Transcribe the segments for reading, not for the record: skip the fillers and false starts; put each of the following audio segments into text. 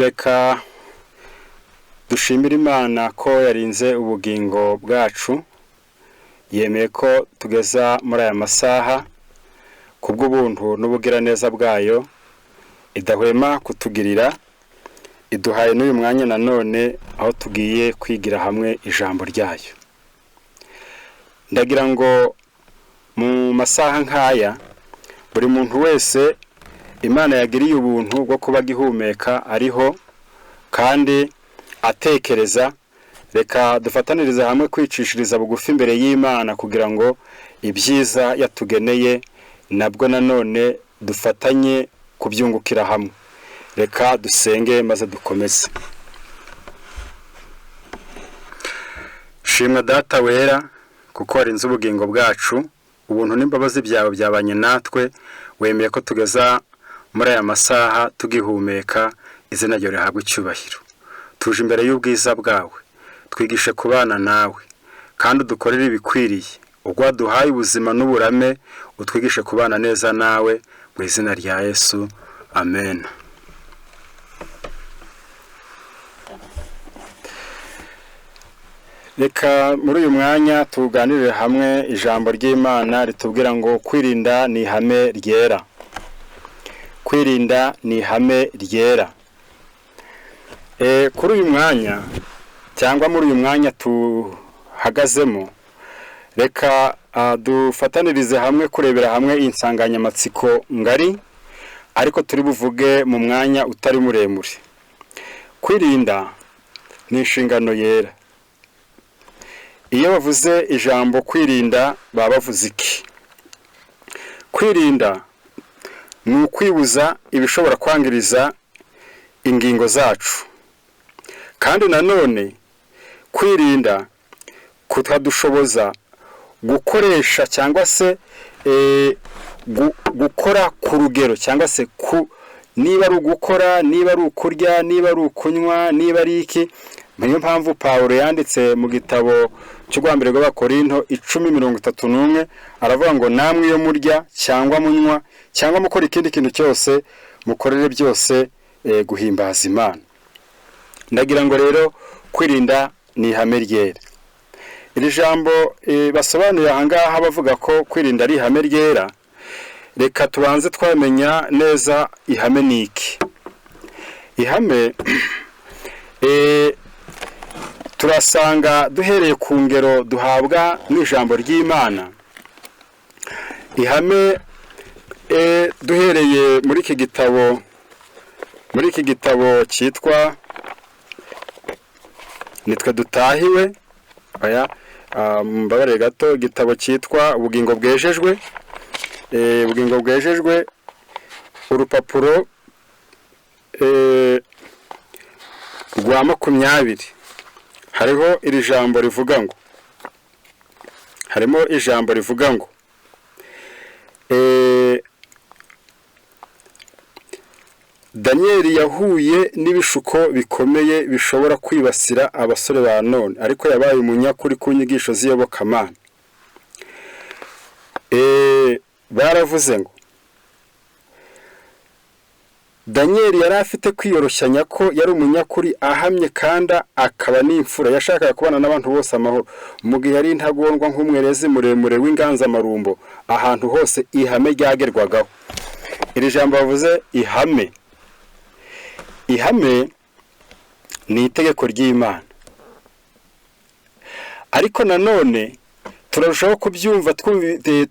Reka dushimira Imana ko yarinze ubugingo bwacu, yemeye ko tugeza muri aya masaha kubw'ubuntu n'ubugiraneza bwayo, idahwema kutugirira, iduhaye n'uyu mwanya nanone aho tugiye kwigira hamwe ijambo ryayo. Ndagira ngo mu masaha nk'aya buri muntu wese Imana yagiriye ubuntu bwo kuba gihumeka ariho kandi atekereza, reka dufataniriza hamwe kwicishiriza bugufi imbere y'Imana kugira ngo ibyiza yatugeneye nabwo nanone dufatanye kubyungukira hamwe. Reka dusenge maze dukomeze. Shimwa Data wera kuko warinze ubugingo bwacu, ubuntu n'imbabazi byawe byabanye natwe, wemeye ko tugeza muri aya masaha tugihumeka, izina ryawe rihabwe icyubahiro. Tuje imbere y'ubwiza bwawe, twigishe kubana nawe kandi udukorere ibikwiriye, ubwo waduhaye ubuzima n'uburame utwigishe kubana neza nawe, mu izina rya Yesu, amen. Reka muri uyu mwanya tuganirire hamwe ijambo ry'Imana ritubwira ngo kwirinda ni ihame ryera. Kwirinda ni ihame ryera. Kuri uyu mwanya cyangwa muri uyu mwanya tuhagazemo, reka dufatanirize hamwe kurebera hamwe insanganyamatsiko ngari, ariko turi buvuge mu mwanya utari muremure. Kwirinda ni inshingano yera. Iyo bavuze ijambo kwirinda baba bavuze iki? Kwirinda ni ukwibuza ibishobora kwangiriza ingingo zacu, kandi nanone kwirinda kutadushoboza gukoresha cyangwa se gukora ku rugero, cyangwa se niba ari ugukora, niba ari ukurya, niba ari ukunywa, niba ari iki. Niyo mpamvu Pawulo yanditse mu gitabo cy'Urwambere rw'Abakorinto 10:31 aravuga ngo namwe iyo murya cyangwa munywa cyangwa mukora ikindi kintu cyose, mukorere byose guhimbaza Imana. Ndagira ngo rero kwirinda ni ihame ryera. Iri jambo basobanurira ahangaha bavuga ko kwirinda ari ihame ryera. Reka tubanze twamenya neza ihame niki. Ihame turasanga duhereye ku ngero duhabwa n'ijambo ry'Imana. Ihame duhereye muri iki gitabo cyitwa Nitwe Dutahiwe, mbabare gato, igitabo cyitwa Ubugingo Bwejejwe. Ubugingo Bwejejwe, urupapuro rwa 20 hariho iri jambo rivuga ngo, harimo ijambo rivuga ngo Daniel yahuye n'ibishuko bikomeye bishobora kwibasira abasore ba none, ariko yabaye umunyakuri ku nyigisho z'iyobokamana. Baravuze ngo Daniel yari afite kwiyoroshyanya ko yari umunyakuri ahamye kandi akaba n'imfura, yashakaga kubana n'abantu bose amahoro, mu gihe yari intagondwa nk'umwerezi muremure w'inganzamarumbo, ahantu hose ihame ryagerwagaho. Iri jambo bavuze ihame. Ihame ni itegeko ry'Imana, ariko nanone turarushaho kubyumva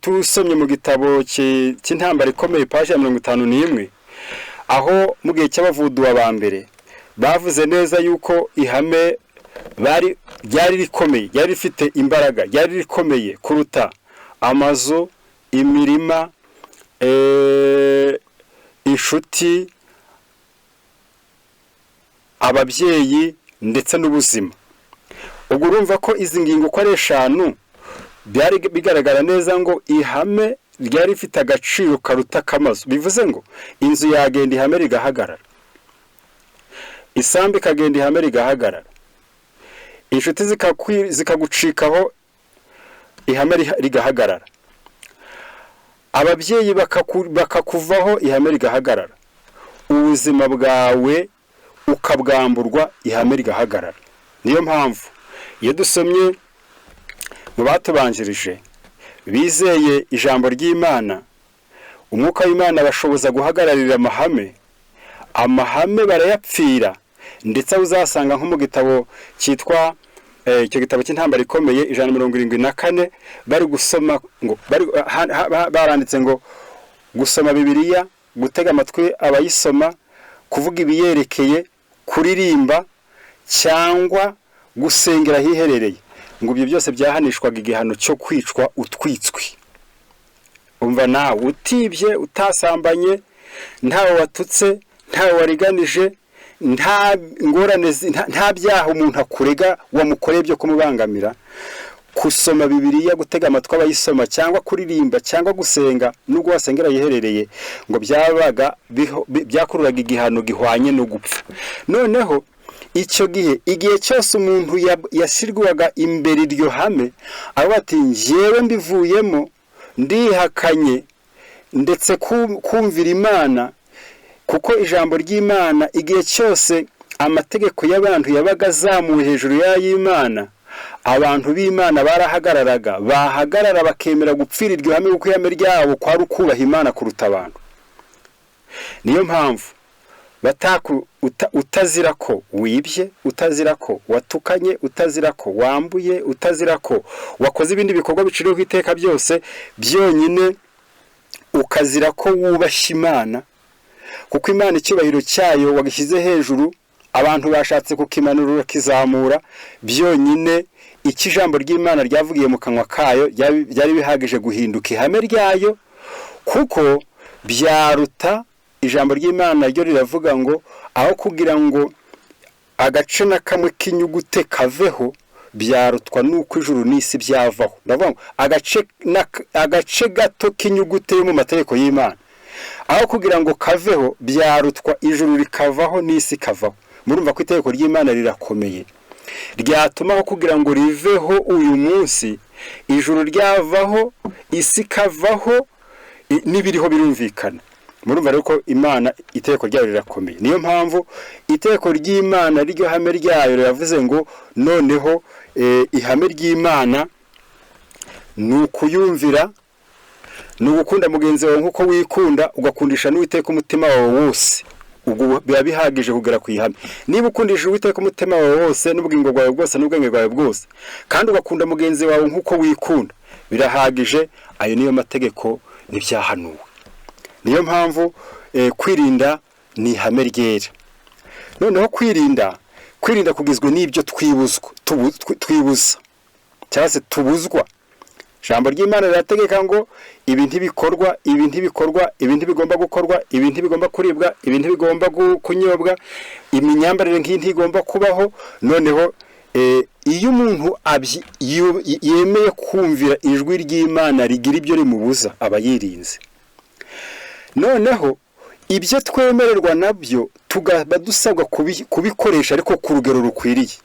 tusomye mu gitabo cy'intambara ikomeye paji ya 51, aho mu gihe cy'abavudu ba mbere bavuze neza yuko ihame ryari rikomeye, ryari rifite imbaraga, ryari rikomeye kuruta amazu, imirima, inshuti, ababyeyi ndetse n'ubuzima. Ubwo urumva ko izi ngingo uko ari 5 byari bigaragara neza ngo ihame ryari rifite agaciro karuta k'amazu. Bivuze ngo inzu yagenda ihame rigahagarara, isambu ikagenda ihame rigahagarara, inshuti zikagucikaho ihame rigahagarara, ababyeyi bakakuvaho ihame rigahagarara. Ubuzima bwawe ukabwamburwa ihame rigahagarara. Niyo mpamvu iyo dusomye mu batubanjirije bizeye ijambo ry'Imana, umwuka w'Imana bashoboza guhagararira amahame barayapfira, ndetse uzasanga nko mu gitabo cyitwa icyo gitabo cy'intambara ikomeye 174 bari gusoma ngo baranditse ngo gusoma Bibiliya, gutega amatwi abayisoma, kuvuga ibiyerekeye, kuririmba cyangwa gusengera hiherereye, ngo ibyo byose byahanishwaga igihano cyo kwicwa utwitswe. Umva nawe, utibye, utasambanye, ntawe watutse, ntawe wariganije, nta ngorane, nta byaha umuntu akurega wamukoreye byo kumubangamira, kusoma Bibiliya, gutega amatwi abayisoma cyangwa kuririmba cyangwa gusenga, nubwo wasengera yiherereye, ngo byabaga byakururaga igihano gihwanye no gupfa. Noneho icyo igihe cyose umuntu yashyirwaga imbere iryo hame, aho ati njyewe mbivuyemo, ndihakanye ndetse kumvira Imana, kuko ijambo ry'Imana igihe cyose amategeko y'abantu yabaga azamuwe hejuru y'Imana, abantu b'Imana bahagarara bakemera gupfira iryo hame, kuko ihame ryabo kwari ukubaha Imana kuruta abantu. Niyo mpamvu utazira ko wibye, utazira ko watukanye, utazira ko wambuye, utazira ko wakoze ibindi bikorwa biciriweho iteka byose, byonyine ukazira ko wubashye Imana, kuko Imana icyubahiro cyayo wagishyize hejuru, abantu bashatse kukimanura kizamura, byonyine iki jambo ry'Imana ryavugiye mu kanwa kayo byari bihagije guhinduka ihame ryayo, kuko byaruta ijambo ry'Imana ryo riravuga ngo aho kugira ngo agace na kamwe k'inyugute kaveho, byarutwa nuko ijuru n'isi byavaho. Ndavuga ngo agace gato k'inyugute yo mu mategeko y'Imana, aho kugira ngo kaveho, byarutwa ijuru rikavaho n'isi kavaho. Murumva ko itegeko ry'Imana rirakomeye, ryatumaho kugira ngo riveho uyu munsi, ijuru ryavaho, isi kavaho, n'ibiriho birumvikana. Murumva rero ko Imana itegeko ryayo rirakomeye. Niyo mpamvu itegeko ry'Imana ryo hame ryayo riravuze ngo noneho ihame ry'Imana ni ukuyumvira, ni ugukunda mugenzi wawe nk'uko wikunda, ugakundisha n'Uwiteka umutima wawe wose. Ubwo biba bihagije kugera ku ihame. Niba ukundisha Uwiteka umutima wawe wose n'ubugingo bwawe bwose n'ubwenge bwawe bwose, kandi ugakunda mugenzi wawe nk'uko wikunda, birahagije. Ayo niyo mategeko n'ibyahanuwe. Niyo mpamvu kwirinda ni ihame ryera. Noneho kwirinda kugizwe n'ibyo twibuza cyangwa se tubuzwa. Ijambo ry'Imana rirategeka ngo ibi ntibikorwa, ibi ntibikorwa, ibi ntibigomba gukorwa, ibi ntibigomba kuribwa, ibi ntibigomba kunyobwa, imyambarire nk'iyi ntigomba kubaho. Noneho iyo umuntu yemeye kumvira ijwi ry'Imana rigira ibyo rimubuza, aba yirinze. Noneho ibyo twemererwa nabyo tugaba dusabwa kubikoresha, ariko ku rugero rukwiriye.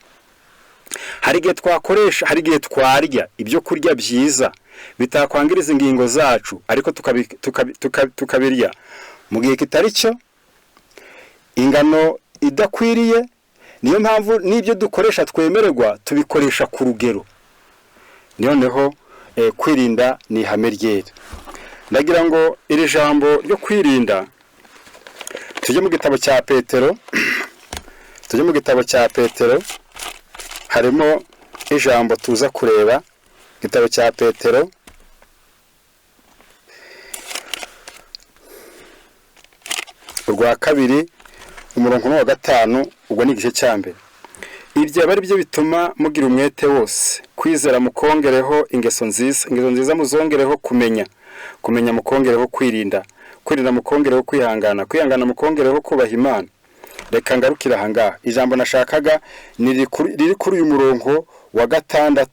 Hari igihe twarya ibyo kurya byiza bitakwangiriza ingingo zacu, ariko tukabirya mu gihe kitari cyo, ingano idakwiriye. Niyo mpamvu n'ibyo dukoresha twemererwa tubikoresha ku rugero. Noneho kwirinda ni ihame ryera. Ndagira ngo iri jambo ryo kwirinda tujye mu gitabo cya Petero, harimo ijambo tuza kureba. Igitabo cya Petero, urwa 2 umurongo wa 5, ubwo ni igice cya mbere. Ibyo bari byo bituma mugira umwete wose, kwizera mukongereho ingeso nziza muzongereho kumenya mukongereho kwirinda mukongereho kwihangana mukongereho kubaha Imana. Reka ngarukira ahangaha. Ijambo nashakaga riri kuri uyu murongo wa 6,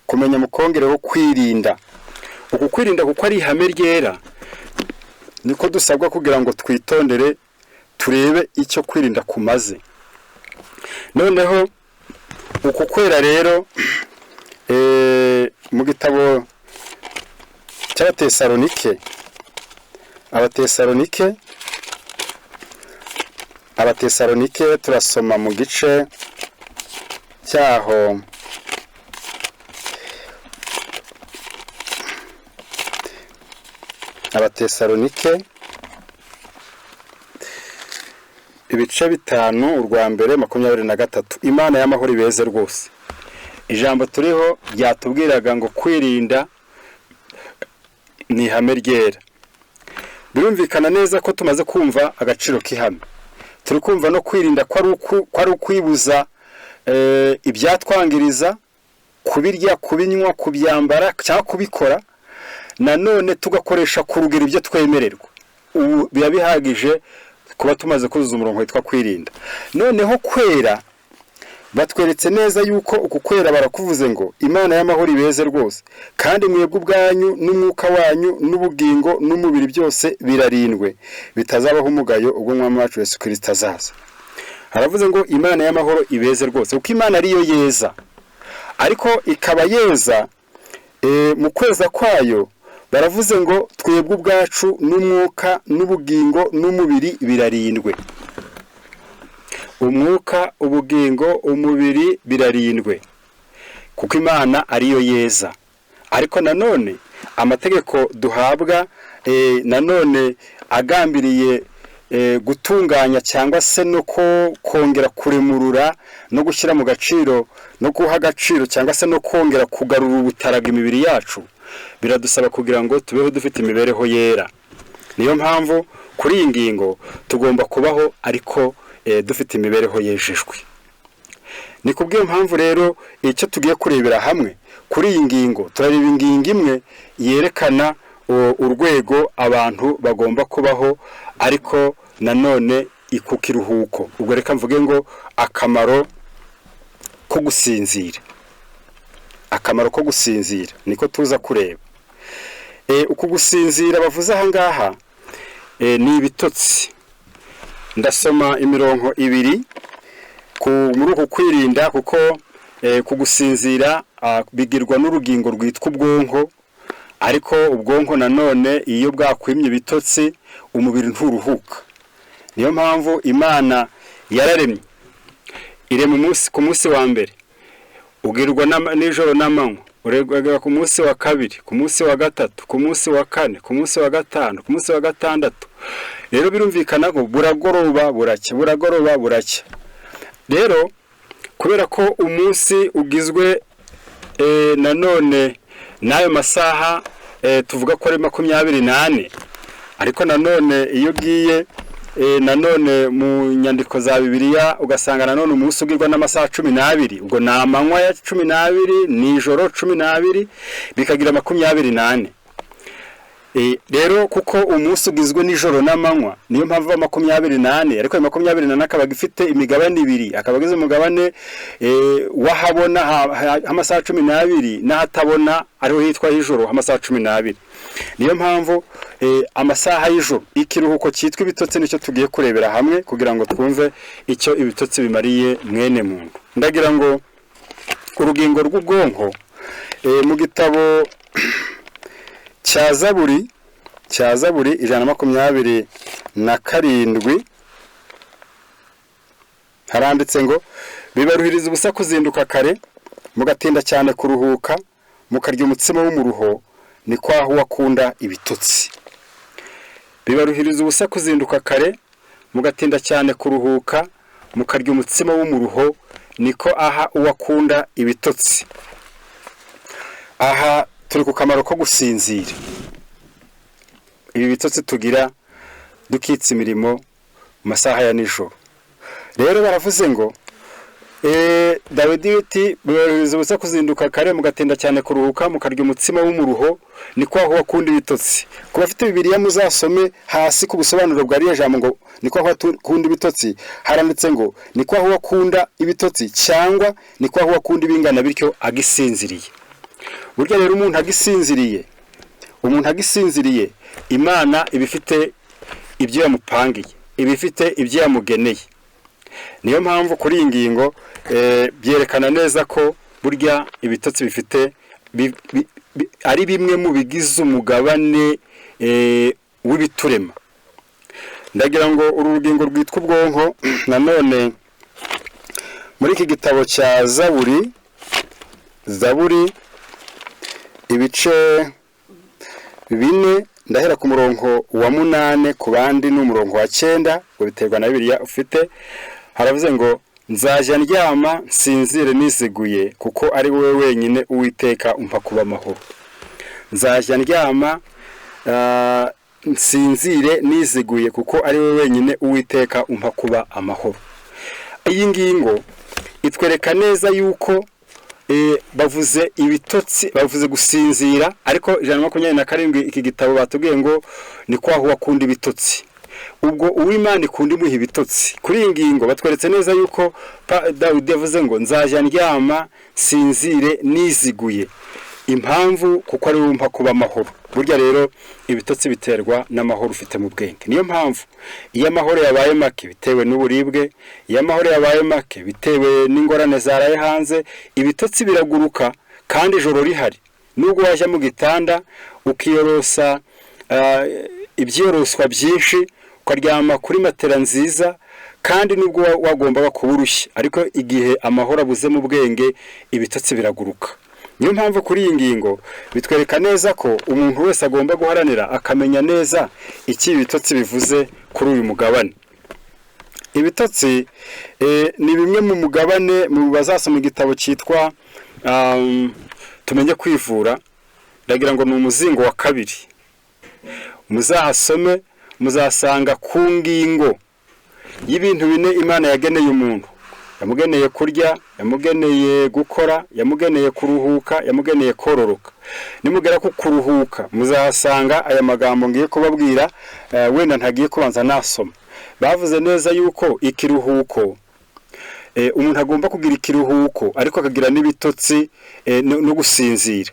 kumenya mukongereho kwirinda. Uku kwirinda kuko ari ihame ryera, niko dusabwa kugira ngo twitondere turebe icyo kwirinda kumaze. Noneho uku kwera rero mu gitabo cy'Abatesalonike Abatesalonike turasoma mu gice cyaho Abatesalonike ibice 5 urwa mbere 23. Imana y'amahoro ibeze rwose. Ijambo turiho ryatubwiraga ngo kwirinda ni ihame ryera. Birumvikana neza ko tumaze kumva agaciro k'ihame. Turi kumva no kwirinda kwari ukwibuza ibyatwangiriza, kubirya, kubinywa, kubyambara cyangwa kubikora, nanone tugakoresha ku rugero ibyo twemererwa. Ubu biba bihagije kuba tumaze kuzuza umurongo witwa kwirinda. Noneho kwera batweretse neza yuko uku kwera barakuvuze ngo Imana y'amahoro ibeze rwose, kandi mwebwe ubwanyu n'umwuka wanyu n'ubugingo n'umubiri byose birarindwe, bitazabaho umugayo ubwo Umwami wacu Yesu Kristo azaza. Haravuze ngo Imana y'amahoro ibeze rwose, kuko Imana ariyo yeza, ariko ikaba yeza mu kweza kwayo. Baravuze ngo twebwe ubwacu n'umwuka n'ubugingo n'umubiri birarindwe. Umwuka, ubugingo, umubiri birarindwe, kuko Imana ariyo yeza. Ariko nanone amategeko duhabwa nanone agambiriye gutunganya cyangwa se no kongera kuremurura no gushyira mu gaciro no guha agaciro cyangwa se no kongera kugarura ubutaraga imibiri yacu, biradusaba kugira ngo tubeho dufite imibereho yera. Niyo mpamvu kuri iyi ngingo tugomba kubaho ariko dufite imibereho yejejwe. Ni kubw'iyo mpamvu rero icyo tugiye kurebera hamwe kuri iyi ngingo, turareba ingingo imwe yerekana urwego abantu bagomba kubaho, ariko nanone ikukiruhuko. Ubwo reka mvuge ngo akamaro ko gusinzira. Akamaro ko gusinzira niko tuza kureba. Uku gusinzira bavuze aha ngaha ni ibitotsi. Ndasoma imirongo 2 muri uku kwirinda, kuko kugusinzira bigirwa n'urugingo rwitwa ubwonko, ariko ubwonko nanone iyo bwakwimye ibitotsi umubiri nturuhuka. Niyo mpamvu Imana yararemye irema ku munsi wa mbere, ugirwa n'ijoro n'amanywa, uregwa ku munsi wa kabiri, ku munsi wa gatatu, ku munsi wa kane, ku munsi wa gatanu, ku munsi wa gatandatu. Rero birumvikana ngo buragoroba buracya, buragoroba buracya. Rero kubera ko umunsi ugizwe nanone n'ayo masaha tuvuga ko ari 24, ariko nanone iyo ugiye nanone mu nyandiko za Bibiliya ugasanga nanone umunsi ugirwa n'amasaha 12, ubwo ni amanywa ya 12 n'ijoro 12 bikagira 24. Rero kuko umunsi ugizwe n'ijoro n'amanywa, niyo mpamvu 24, ariko 24 akaba gifite imigabane 2, akaba gize umugabane wahabona amasaha 12 n'ahatabona ariho hitwa ijoro amasaha 12. Niyo mpamvu amasaha y'ijoro ikiruhuko cyitwa ibitotsi nicyo tugiye kurebera hamwe kugira ngo twumve icyo ibitotsi bimariye mwene muntu. Ndagira ngo urugingo rw'ubwonko mu gitabo cya Zaburi 127 haranditse ngo bibaruhiriza ubusa kuzinduka kare, mugatinda cyane kuruhuka, mukarya umutsima w'umuruho, ni kwaho wakunda ibitotsi. Bibaruhiriza ubusa kuzinduka kare, mugatinda cyane kuruhuka, mukarya umutsima w'umuruho, niko aha uwakunda ibitotsi. Aha turi ku kamaro ko gusinzira. Ibi bitotsi tugira dukitse imirimo mu masaha ya nijoro. Rero baravuze ngo Dawidi ati bibaruhiriza ubusa kuzinduka kare, mugatinda cyane kuruhuka, mukarya umutsima w'umuruho, niko aho wakunda ibitotsi. Kuba afite Bibiliya muzasome hasi ku busobanuro bwa riya jambo ngo niko aho wakunda ibitotsi, haranditse ngo niko aho wakunda ibitotsi, cyangwa niko aho wakunda ibingana bityo agisinziriye. Burya rero umuntu agisinziriye Imana ibifite ibyo yamupangiye, ibifite ibyo yamugeneye. Niyo mpamvu kuri iyi ngingo byerekana neza ko burya ibitotsi bifite ari bimwe mu bigize umugabane w'ibiturema. ndagira ngo uru rugingo rwitwa ubwonko nanone muri iki gitabo cya Zaburi ibice 4 ndahera ku murongo wa 8 ku bandi n'umurongo wa 9 ngo biterwa na Bibiliya ufite. Haravuze ngo nzaje ndyama nsinzire niziguye kuko ari wowe wenyine Uwiteka umpa kuba amahoro. Nzaje ndyama nsinzire niziguye kuko ari wowe wenyine Uwiteka umpa kuba amahoro. Iyi ngingo itwereka neza yuko bavuze ibitotsi, bavuze gusinzira, ariko 127 iki gitabo batubwiye ngo ni kwaho wakunda ibitotsi. Ubwo Uwimana ikunda imuha ibitotsi. Kuri iyi ngingo batweretse neza yuko Dawidi yavuze ngo nzaje ndyama sinzire niziguye. Impamvu kuko ari wumpa kuba amahoro. Burya rero ibitotsi biterwa n'amahoro ufite mu bwenge. Niyo mpamvu iyo amahoro yabaye make bitewe n'uburibwe, iyo amahoro yabaye make bitewe n'ingorane zaraye hanze, ibitotsi biraguruka kandi ijoro rihari. Nubwo wajya mu gitanda ukiyorosa ibyiyoroswa byinshi, ukaryama kuri matera nziza, kandi nubwo wagomba kuburushya, ariko igihe amahoro abuze mu bwenge ibitotsi biraguruka. Niyo mpamvu kuri iyi ngingo bitwereka neza ko umuntu wese agomba guharanira akamenya neza iki ibitotsi bivuze kuri uyu mugabane. Ibitotsi ni bimwe mu mugabane mu bazasoma igitabo cyitwa tumenye kwivura, ndagira ngo ni umuzingo wa 2. Muzahasome muzasanga ku ngingo y'ibintu bine Imana yageneye umuntu. Yamugeneye kurya, yamugeneye gukora, yamugeneye kuruhuka, yamugeneye kororoka. Nimugera ku kuruhuka muzahasanga aya magambo ngiye kubabwira, wenda ntagiye kubanza nasoma. Bavuze neza yuko ikiruhuko umuntu agomba kugira ikiruhuko, ariko akagira n'ibitotsi no gusinzira.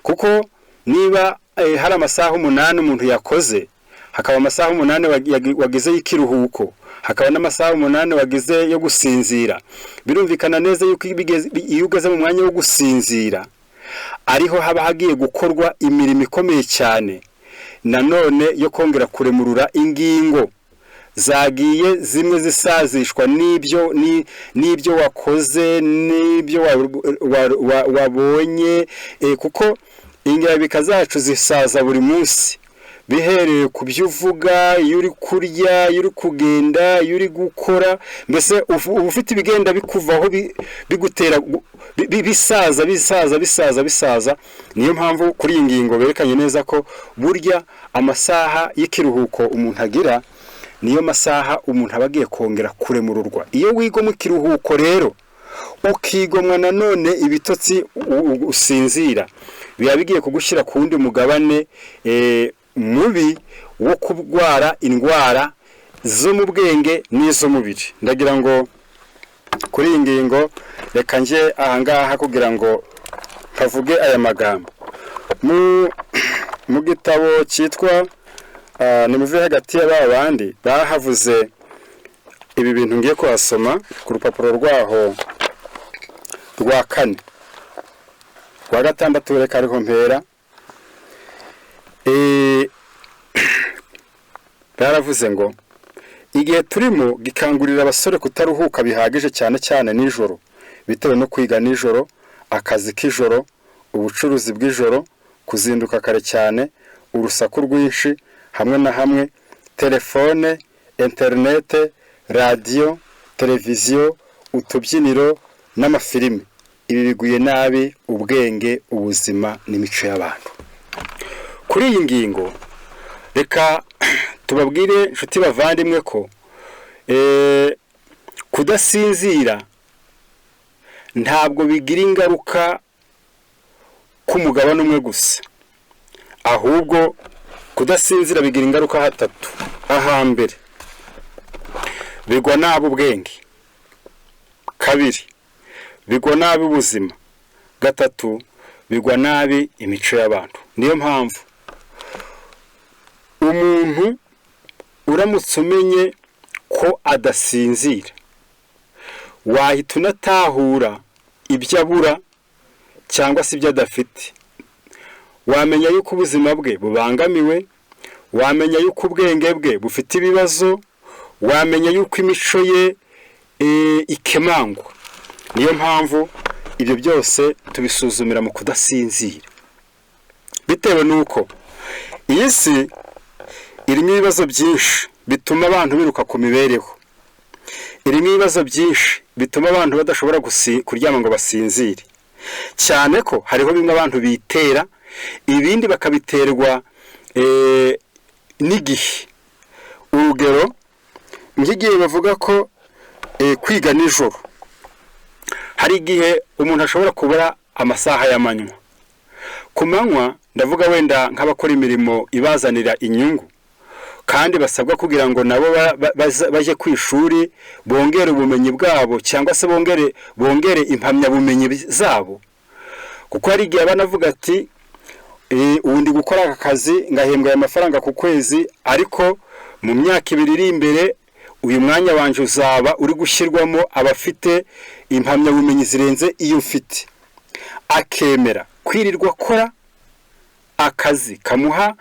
Kuko niba hari amasaha 8 umuntu yakoze, hakaba amasaha 8 wagize y'ikiruhuko, hakaba n'amasaha 8 wagize yo gusinzira, birumvikana neza yuko iyo ugeze mu mwanya wo gusinzira ariho haba hagiye gukorwa imirimo ikomeye cyane nanone yo kongera kuremurura ingingo zagiye zimwe zisazishwa n'ibyo wakoze, n'ibyo wabonye, kuko ingirabika zacu zisaza buri munsi bihereye ku byo uvuga, iyo uri kurya, iyo uri kugenda, iyo uri gukora, mbese ufite ibigenda bikuvaho bigutera bisaza. Niyo mpamvu kuri iyi ngingo berekanye neza ko burya amasaha y'ikiruhuko umuntu agira niyo masaha umuntu aba agiye kongera kuremururwa. Iyo wigomwe ikiruhuko rero ukigomwa nanone ibitotsi usinzira, biba bigiye kugushyira ku wundi mugabane mubi wo kurwara indwara zo mu bwenge n'izo mubiri. Ndagira ngo kuri iyi ngingo reka nje ahangaha kugira ngo kavuge aya magambo mu gitabo cyitwa nimuve hagati y'abandi bahavuze ibi bintu ngiye kuhasoma ku rupapuro rwaho rwa 4 rwa 6 reka ariho mpera. Baravuze ngo igihe turimo gikangurira abasore kutaruhuka bihagije cyane nijoro, bitewe no kwiga nijoro, akazi k'ijoro, ubucuruzi bw'ijoro, kuzinduka kare cyane, urusaku rwinshi, hamwe na hamwe telefone, interinete, radio, televiziyo, utubyiniro n'amafilimi. Ibi biguye nabi ubwenge, ubuzima n'imico y'abantu. Kuri iyi ngingo reka tubabwire inshuti bavandimwe ko kudasinzira ntabwo bigira ingaruka ku mugabane umwe gusa, ahubwo kudasinzira bigira ingaruka 3. Ahambere bigwa nabi ubwenge, 2 bigwa nabi ubuzima, 3 bigwa nabi imico y'abantu. Niyo mpamvu umuntu uramutse umenye ko adasinzira wahita unatahura ibyo abura cyangwa se ibyo adafite. Wamenya yuko ubuzima bwe bubangamiwe, wamenya yuko ubwenge bwe bufite ibibazo, wamenya yuko imico ye ikemangwa. Niyo mpamvu ibyo byose tubisuzumira mu kudasinzira, bitewe nuko iyi si irimo ibibazo byinshi bituma abantu biruka ku mibereho, irimo ibibazo byinshi bituma abantu badashobora kuryama ngo basinzire, cyane ko hariho bimwe abantu bitera, ibindi bakabiterwa n'igihe. Urugero nk'igihe bavuga ko kwiga nijoro, hari igihe umuntu ashobora kubura amasaha y'amanywa. Ku manywa ndavuga wenda nk'abakora imirimo ibazanira inyungu, kandi basabwa kugira ngo nabo baje ku ishuri bongere ubumenyi bwabo, cyangwa se bongere impamyabumenyi zabo. Kuko hari igihe banavuga ati ubundi gukora aka kazi ngahembwa aya mafaranga ku kwezi, ariko mu myaka 2 iri imbere uyu mwanya wanje uzaba uri gushyirwamo abafite impamyabumenyi zirenze iyo mfite. Akemera kwirirwa akora akazi kamuha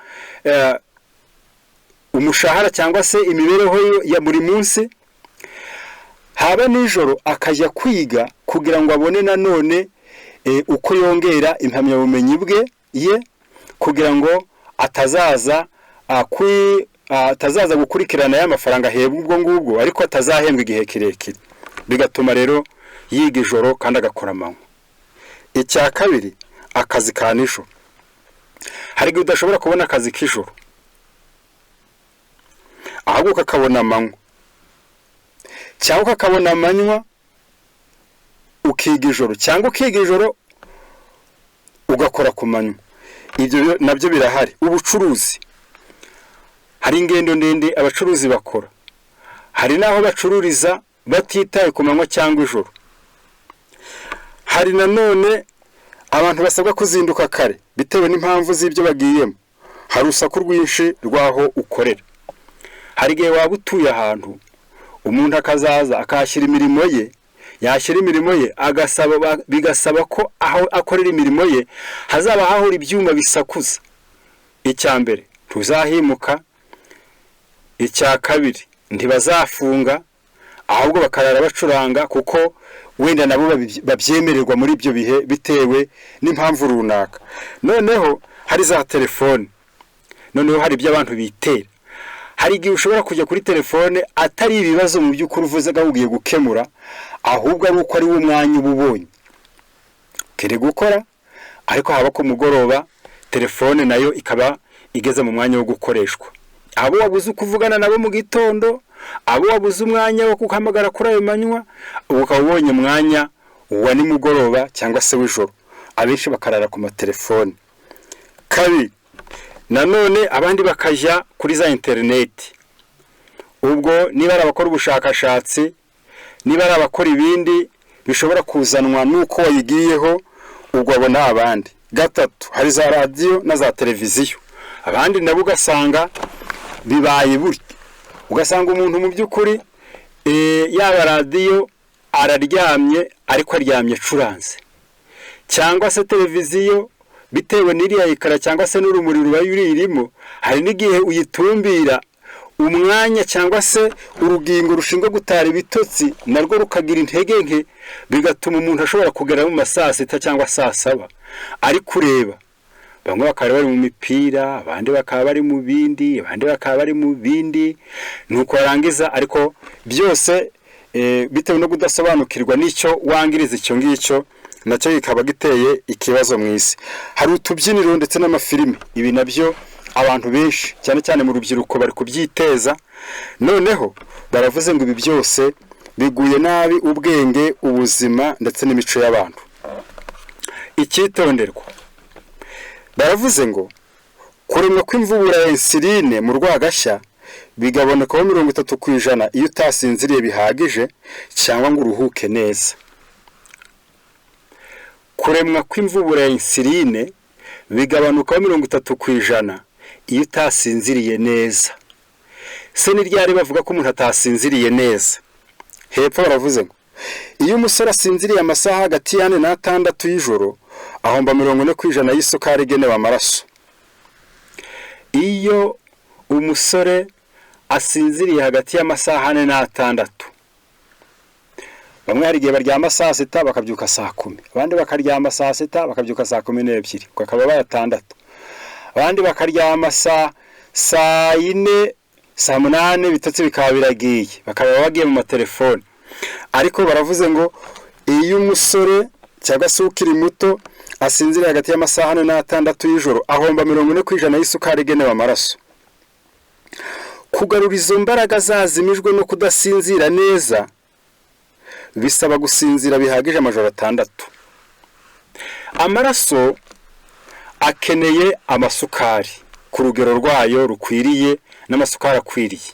umushahara cyangwa se imibereho ya buri munsi, haba nijoro akajya kwiga kugira ngo abone nanone uko yongera impamyabumenyi bwe ye, kugira ngo atazaza gukurikirana y'amafaranga ahebwa ubwo ngubwo, ariko atazahembwa igihe kirekire, bigatuma rero yiga ijoro kandi agakora amanywa. Icya kabiri, akazi ka nijoro. Hari igihe udashobora kubona akazi k'ijoro, ahubwo ukakabona amanywa, cyangwa ukakabona amanywa ukiga ijoro, cyangwa ukiga ijoro ugakora ku manywa. Ibyo nabyo birahari. Ubucuruzi, hari ingendo ndende abacuruzi bakora, hari naho bacururiza batitaye ku manywa cyangwa ijoro. Hari nanone abantu basabwa kuzinduka kare bitewe n'impamvu z'ibyo bagiyemo, hari urusaku rwinshi rwaho ukorera. Hari igihe waba utuye ahantu umuntu akazaza akashyira imirimo ye, yashyira imirimo ye bigasaba ko aho akorera imirimo ye hazaba hahora ibyuma bisakuza. Icya mbere, tuzahimuka. Icya kabiri, ntibazafunga, ahubwo bakarara bacuranga, kuko wenda nabo babyemererwa muri ibyo bihe bitewe n'impamvu runaka. Noneho hari za telefone, noneho hari ibyo abantu bitera. Hari igihe ushobora kujya kuri telefone atari ibibazo mu by'ukuri uvuze ko ugiye gukemura, ahubwo ari uko ari wo mwanya uba ubonye kiri gukora, ariko haba ku mugoroba telefone nayo ikaba igeze mu mwanya wo gukoreshwa. Abo wabuze ukuvugana nabo mu gitondo, abo wabuze umwanya wo kuhamagara kuri ayo manywa, ukaba ubonye umwanya wa nimugoroba cyangwa se w'ijoro. Abenshi bakarara ku matelefone. Kabiri, nanone abandi bakajya kuri za interineti. Ubwo niba ari abakora ubushakashatsi, niba ari abakora ibindi bishobora kuzanwa nuko wayigiyeho, ubwo abona abandi. Gatatu, hari za radiyo na za televiziyo. Abandi nabo ugasanga bibaye buryo, ugasanga umuntu mu by'ukuri yaba radiyo araryamye ariko aryamye curanze, cyangwa se televiziyo bitewe n'iriya ikara cyangwa se n'urumuri ruba yuririmo, hari n'igihe uyitumbira umwanya cyangwa se urugingo rushinzwe gutara ibitotsi narwo rukagira intege nke, bigatuma umuntu ashobora kugera mu masaa 6 cyangwa saa 7 ari kureba. Bamwe bakaba bari mu mipira, abandi bakaba bari mu bindi, abandi bakaba bari mu bindi, nuko arangiza. Ariko byose bitewe no kudasobanukirwa n'icyo wangiriza icyo ngicyo, nacyo kikaba giteye ikibazo mu isi. Hari utubyiniro ndetse n'amafilime, ibi nabyo abantu benshi cyane cyane mu rubyiruko bari kubyiteza. Noneho baravuze ngo ibi byose biguye nabi ubwenge, ubuzima ndetse n'imico y'abantu. Icyitonderwa, baravuze ngo kuremwa kw'imvubura ya insuline mu rwagashya bigabonekaho 30% iyo utasinziriye bihagije cyangwa ngo uruhuke neza. Kuremwa kw'imvubura ya insuline bigabanukaho 30% iyo utasinziriye neza. Se ni ryari bavuga ko umuntu atasinziriye neza? Hepfo baravuze ngo iyo umusore asinziriye amasaha hagati ya 4 na 6 y'ijoro ahomba 40% y'isukari igenewe amaraso. Iyo umusore asinziriye hagati y'amasaha 4 n'6, bamwe hari igihe baryama saa 6 bakabyuka saa 10, abandi bakaryama saa 6 bakabyuka saa 12, bakaba bayatandatu, abandi bakaryama saa 4 saa 8 bitotsi bikaba biragiye, bakaba bagiye mu matelefone. Ariko baravuze ngo iyo umusore cyangwa se ukiri muto asinziriye hagati y'amasaha 4 n'6 y'ijoro ahomba 40% y'isukari igenewe amaraso. Kugarura izo mbaraga zazimijwe no kudasinzira neza bisaba gusinzira bihagije amajoro 6. Amaraso akeneye amasukari ku rugero rwayo rukwiriye n'amasukari akwiriye.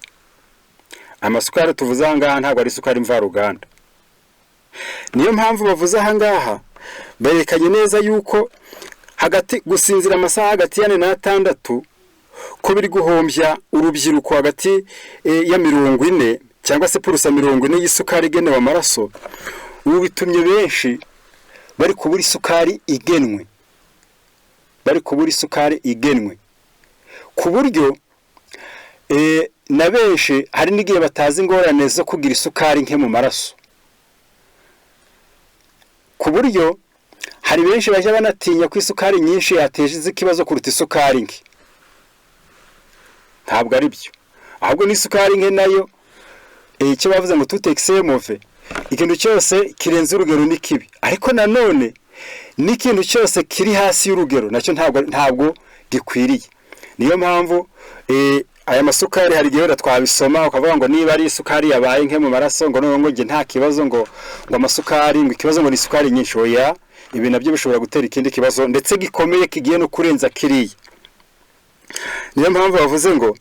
Amasukari tuvuze aha ngaha ntabwo ari isukari mvaruganda. Niyo mpamvu bavuze aha ngaha berekanye neza yuko hagati gusinzira amasaha hagati ya 4 n'6 ko biri guhombya urubyiruko hagati ya 40 cyangwa se purusa 40 y'isukari igenewe amaraso. Ubu bitumye benshi bari kubura isukari igenwe, ku buryo na benshi hari n'igihe batazi ingorane zo kugira isukari nke mu maraso, ku buryo hari benshi bajya banatinya ko isukari nyinshi yateje ikibazo kuruta isukari nke. Ntabwo ari byo, ahubwo n'isukari nke nayo icyo bavuze ngo tutexemove, ikintu cyose kirenze urugero ni kibi, ariko nanone n'ikintu cyose kiri hasi y'urugero nacyo ntabwo gikwiriye. Niyo mpamvu aya masukari hari igihe twabisoma ukavuga ngo niba ari isukari yabaye nke mu maraso ngo none ngo nta kibazo, ngo amasukari ngo ikibazo ngo ni isukari nyinshi. Oya, ibi nabyo bishobora gutera ikindi kibazo ndetse gikomeye kigiye no kurenza kiriya. Niyo mpamvu bavuze ngo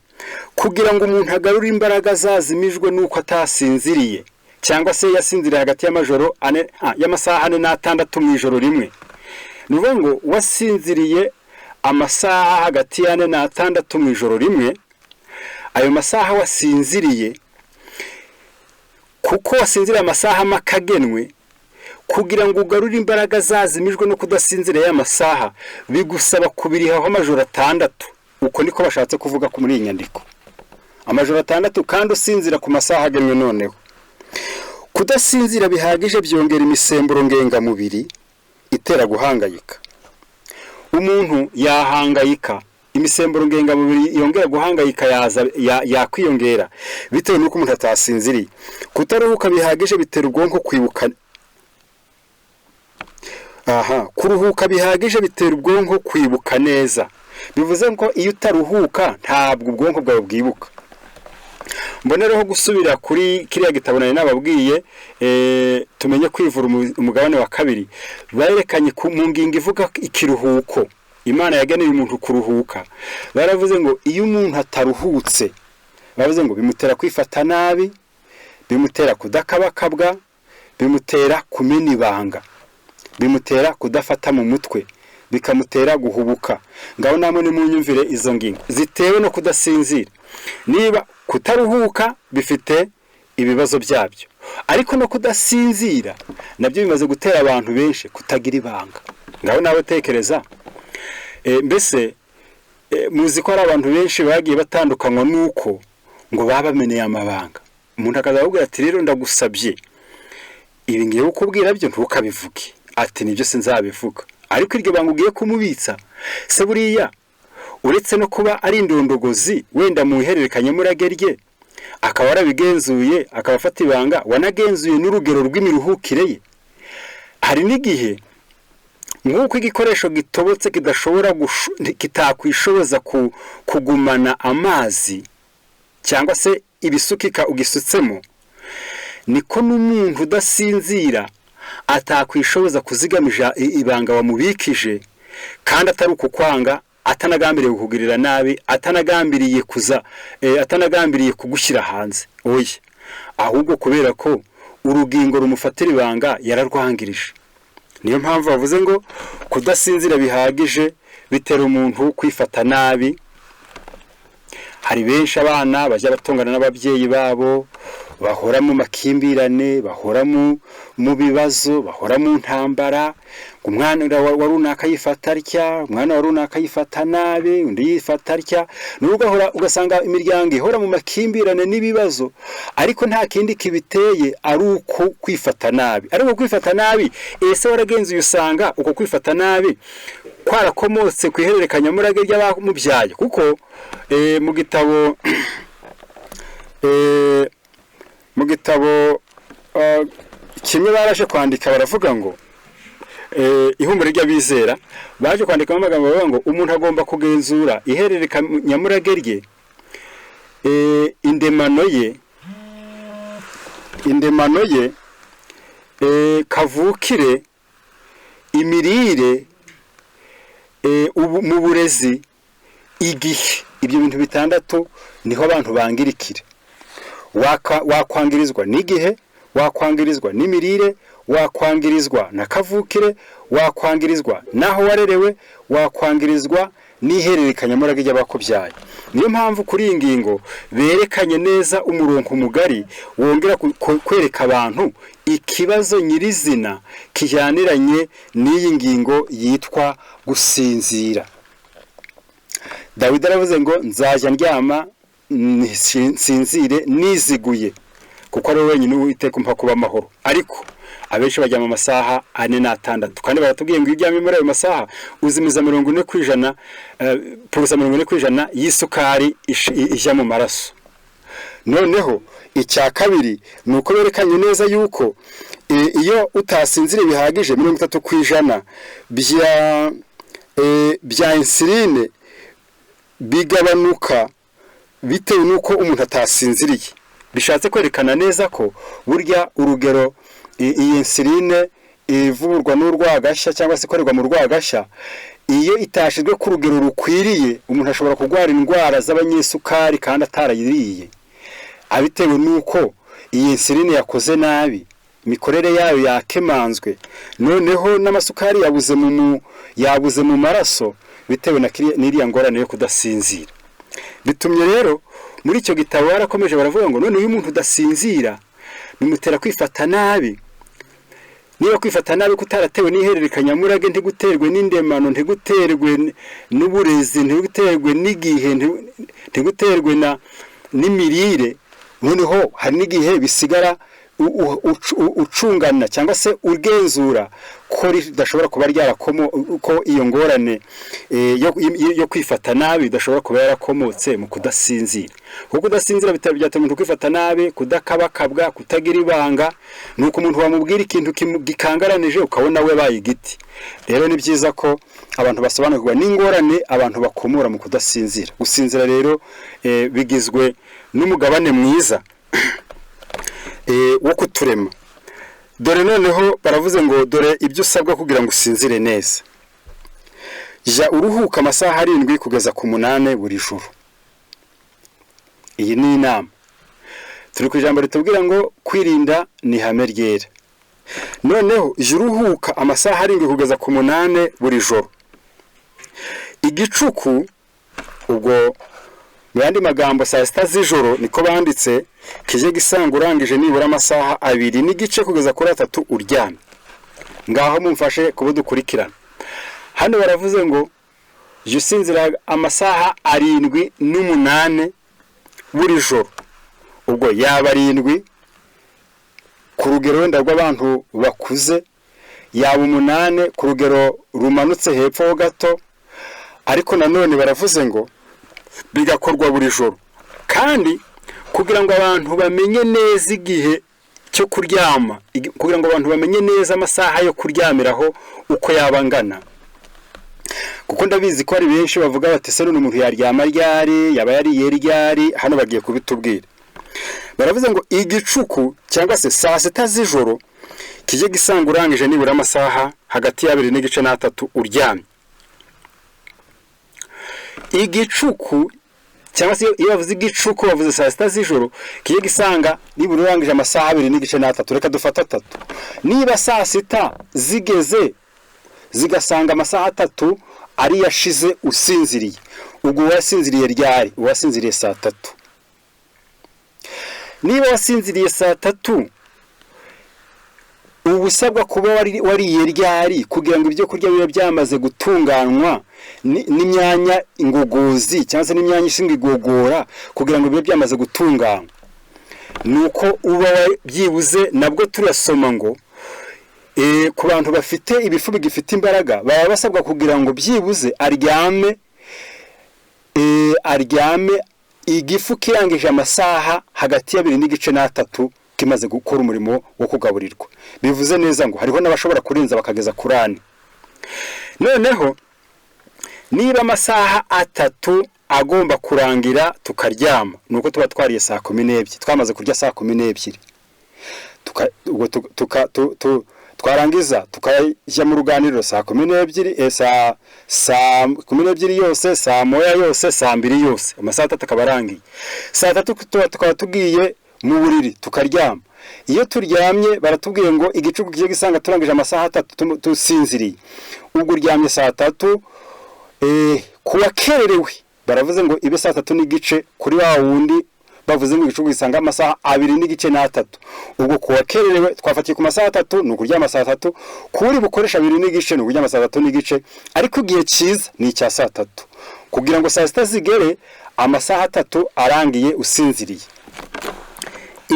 kugira ngo umuntu agarure imbaraga zazimijwe nuko atasinziriye cyangwa se yasinziriye hagati y'amasaha 4 n'6 mu ijoro rimwe, nuvuga ngo wasinziriye amasaha hagati ya 4 n'6 mu ijoro rimwe, ayo masaha wasinziriye kuko wasinziriye amasaha makagenwe, kugira ngo ugarure imbaraga zazimijwe no kudasinzira ya masaha bigusaba kubirihaho amajoro 6. Uko niko bashatse kuvuga ko muri iyi nyandiko amajoro 6 kandi usinzira ku masaha agenwe. Noneho kudasinzira bihagije byongera imisemburo ngengamubiri itera guhangayika. Umuntu yahangayika, imisemburo ngengamubiri yongera guhangayika yakwiyongera bitewe nuko umuntu atasinziriye. Kutaruhuka bihagije bitera ubwonko kwibuka. Kuruhuka bihagije bitera ubwonko kwibuka neza. Bivuze ngo iyo utaruhuka ntabwo ubwonko bwawe bwibuka. Mbonereho gusubira kuri kiriya gitabo nari nababwiye tumenye kwivura umugabane wa 2. Bayerekanye mu ngingo ivuga ikiruhuko Imana yageneye umuntu kuruhuka. Baravuze ngo iyo umuntu ataruhutse, baravuze ngo bimutera kwifata nabi, bimutera kudakabakabwa, bimutera kumena ibanga, bimutera kudafata mu mutwe, bikamutera guhubuka. Ngaho namwe ni munyumvire izo ngingo zitewe no kudasinzira. Niba kutaruhuka bifite ibibazo byabyo, ariko no kudasinzira nabyo bimaze gutera abantu benshi kutagira ibanga. Ngaho nawe tekereza, mbese muzi ko ari abantu benshi bagiye batandukanywa nuko ngo babameneye amabanga. Umuntu akazavuga ati rero ndagusabye ibi ngiye ukubwira byo ntukabivuge, ati nibyo sinzabivuga, ariko iryo banga ugiye kumubitsa se buriya uretse no kuba ari indondogozi wenda mu ihererekanye muragerye akaba arabigenzuye akaba afata ibanga, wanagenzuye n'urugero rw'imiruhukire ye. Hari n'igihe nk'uko igikoresho gitobotse kidashobora kitakwishoboza kugumana amazi cyangwa se ibisukika ugisutsemo, niko n'umuntu udasinzira atakwishoboza kuzigamija ibanga wamubikije, kandi atari ukukwanga, atanagambiriye kukugirira nabi, atanagambiriye kugushyira hanze. Oya, ahubwo kubera ko urugingo rumufatira ibanga yararwangirije. Niyo mpamvu bavuze ngo kudasinzira bihagije bitera umuntu kwifata nabi. Hari benshi abana bajya batongana n'ababyeyi babo, bahora mu makimbirane, bahora mu bibazo, bahora mu ntambara. Umwana wa runaka yifata atya, umwana wa runaka yifata nabi, undi yifata atya. N'ugahora ugasanga imiryango ihora mu makimbirane n'ibibazo, ariko nta kindi kibiteye ari uko kwifata nabi. Ariko kwifata nabi, ese waragenzuye usanga uko kwifata nabi kwarakomotse ku ihererekanya murage ry'abamubyaye. Kuko mu gitabo kimwe baraje kwandika baravuga ngo ihumure ry'abizera, baje kwandikamo amagambo bavuga ngo umuntu agomba kugenzura ihererekanya murage rye, indemano ye, kavukire, imirire, mu burezi, igihe. Ibyo bintu bitandatu niho abantu bangirikira. Wakwangirizwa n'igihe, wakwangirizwa n'imirire, wakwangirizwa na kavukire, wakwangirizwa naho warerewe, wakwangirizwa n'ihererekanya murage ry'abakubyaye. Niyo mpamvu kuri iyi ngingo berekanye neza umurongo mugari wongera kwereka abantu ikibazo nyirizina kijyaniranye n'iyi ngingo yitwa gusinzira. Dawidi aravuze ngo nzajya ndyama nsinzire niziguye, kuko ari wenyine Uwiteka umpa kuba amahoro. Ariko abenshi bajya mu masaha 4-6, kandi baratubwiye ngo iryame muri ayo masaha uzimiza 40% purusa 40% y'isukari ijya mu maraso. Noneho icya kabiri nuko berekanye neza yuko iyo utasinzire bihagije 30% bya insuline bigabanuka bitewe nuko umuntu atasinziriye. Bishatse kwerekana neza ko burya urugero iyi insuline ivurwa n'urwagashya cyangwa se ikorerwa mu rwagashya, iyo itashizwe ku rugero rukwiriye umuntu ashobora kurwara indwara z'abanyesukari kandi atarayiriye, abitewe nuko iyi insuline yakoze nabi, imikorere yayo yakemanzwe, noneho n'amasukari yabuze mu maraso bitewe n'iriya ngorane yo kudasinzira. Bitumye rero muri icyo gitabo yarakomeje baravuga ngo none uyu muntu udasinzira bimutera kwifata nabi. Niba kwifata nabi kutaratewe n'ihererekanya murage, ntiguterwe n'indemano, ntiguterwe n'uburezi, ntiguterwe n'igihe, ntiguterwe n'imirire, noneho hari n'igihe bisigara ucungana cyangwa se ugenzura ko ridashobora kuba ryarakomo, uko iyo ngorane yo kwifata nabi idashobora kuba yarakomotse mu kudasinzira. Kuko kudasinzira byatuma umuntu kwifata nabi, kudakabakabwa, kutagira ibanga, nuko umuntu wamubwira ikintu gikangaranije ukabona we baye igiti. Rero ni byiza ko abantu basobanukirwa n'ingorane abantu bakomora mu kudasinzira. Gusinzira rero bigizwe n'umugabane mwiza wo kuturema. Dore noneho baravuze ngo dore ibyo usabwa kugira ngo usinzire neza. Jya uruhuka amasaha 7 kugeza ku 8 buri joro. Iyi ni inama. Turi ku ijambo ritubwira ngo kwirinda ni ihame ryera. Noneho jya uruhuka amasaha 7 kugeza ku 8 buri joro. Igicuku ubwo mu yandi magambo saa 6 z'ijoro niko banditse, kije gisanga urangije nibura amasaha 2 n'igice kugeza kuri 3 uryamye. Ngaho mumfashe kubudukurikirana. Hano baravuze ngo jya usinzira amasaha 7 n'8 buri joro. Ubwo yaba 7 ku rugero wenda rw'abantu bakuze, yaba 8 ku rugero rumanutse hepfo ho gato, ariko nanone baravuze ngo bigakorwa buri joro. Kandi kugira ngo abantu bamenye neza igihe cyo kuryama, kugira ngo abantu bamenye neza amasaha yo kuryamiraho uko yabangana, kuko ndabizi ko ari benshi bavuga bati se none umuntu yaryama ryari, yaba yariye ryari. Hano bagiye kubitubwira. Baravuze ngo igicuku cyangwa se saa 6 z'ijoro kije gisanga urangije nibura amasaha hagati ya 2 n'igice na 3 uryamye. Igicuku cyangwa se iyo bavuze igicuku bavuze saa 6 z'ijoro kije gisanga nibura urangije amasaha 2 n'igice na 3. Reka dufata 3. Niba saa 6 zigeze zigasanga amasaha 3 ari yashize usinziriye, ubwo wasinziriye ryari? Wasinziriye saa 3. niba wasinziriye saa 3 ubusabwa kuba wariye ryari kugira ngo ibyo kurya bibe byamaze gutunganywa n'imyanya ingogozi cyangwa se n'imyanya ishinga igogora kugira ngo bibe byamaze gutunganywa. Nuko uba byibuze nabwo turasoma ngo ku bantu bafite ibifu bigifite imbaraga baba basabwa kugira ngo byibuze aryame igifu kirangije amasaha hagati ya 2 n'igice na 3 kimaze gukora umurimo wo kugaburirwa. Bivuze neza ngo hariho n'abashobora kurenza bakageza kurani. Noneho niba amasaha 3 agomba kurangira tukaryama, nuko tuba twariye saa 12, twamaze kurya saa 12, twarangiza tukajya mu ruganiriro saa 12, saa 12 yose, saa moya yose, saa 2 yose, amasaha 3 akabarangiye. Saa 3 tukaba tugiye mu buriri tukaryama. Iyo turyamye baratubwiye ngo igicuku kigiye gisanga turangije amasaha 3 tusinziriye. Ubwo uryamye saa 3 kuwa kererewe baravuze ngo ibe saa 3 n'igice kuri wa wundi bavuze ngo igicuku gisanga amasaha 2 n'igice na 3. Ubwo kuwa kererewe twafatiye ku masaha 3 no kuryama saa 3, kuri bukoresha 2 n'igice no kuryama saa 3 n'igice, ariko igihe cyiza ni icya saa 3 kugira ngo saa 6 zigere amasaha 3 arangiye usinziriye.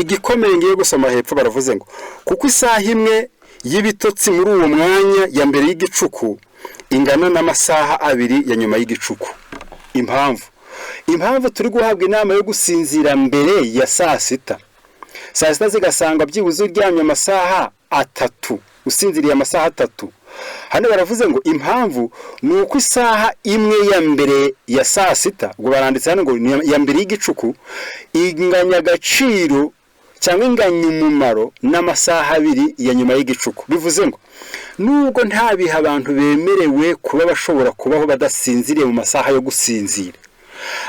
Igikomeye ngiye gusoma hepfo baravuze ngo kuko isaha imwe y'ibitotsi muri uwo mwanya ya mbere y'igicuku ingana n'amasaha 2 ya nyuma y'igicuku. Impamvu turi guhabwa inama yo gusinzira mbere ya saa 6. Saa 6 zigasanga byibuze uryamye amasaha 3, usinziriye amasaha 3. Hano baravuze ngo impamvu ni uko isaha imwe ya mbere ya saa 6, ubwo baranditse hano ngo ya mbere y'igicuku inganya agaciro cyangwa inganya umumaro n'amasaha 2 ya nyuma y'igicuku. Bivuze ngo nubwo nta biha abantu bemerewe kuba bashobora kubaho badasinziriye mu masaha yo gusinzira,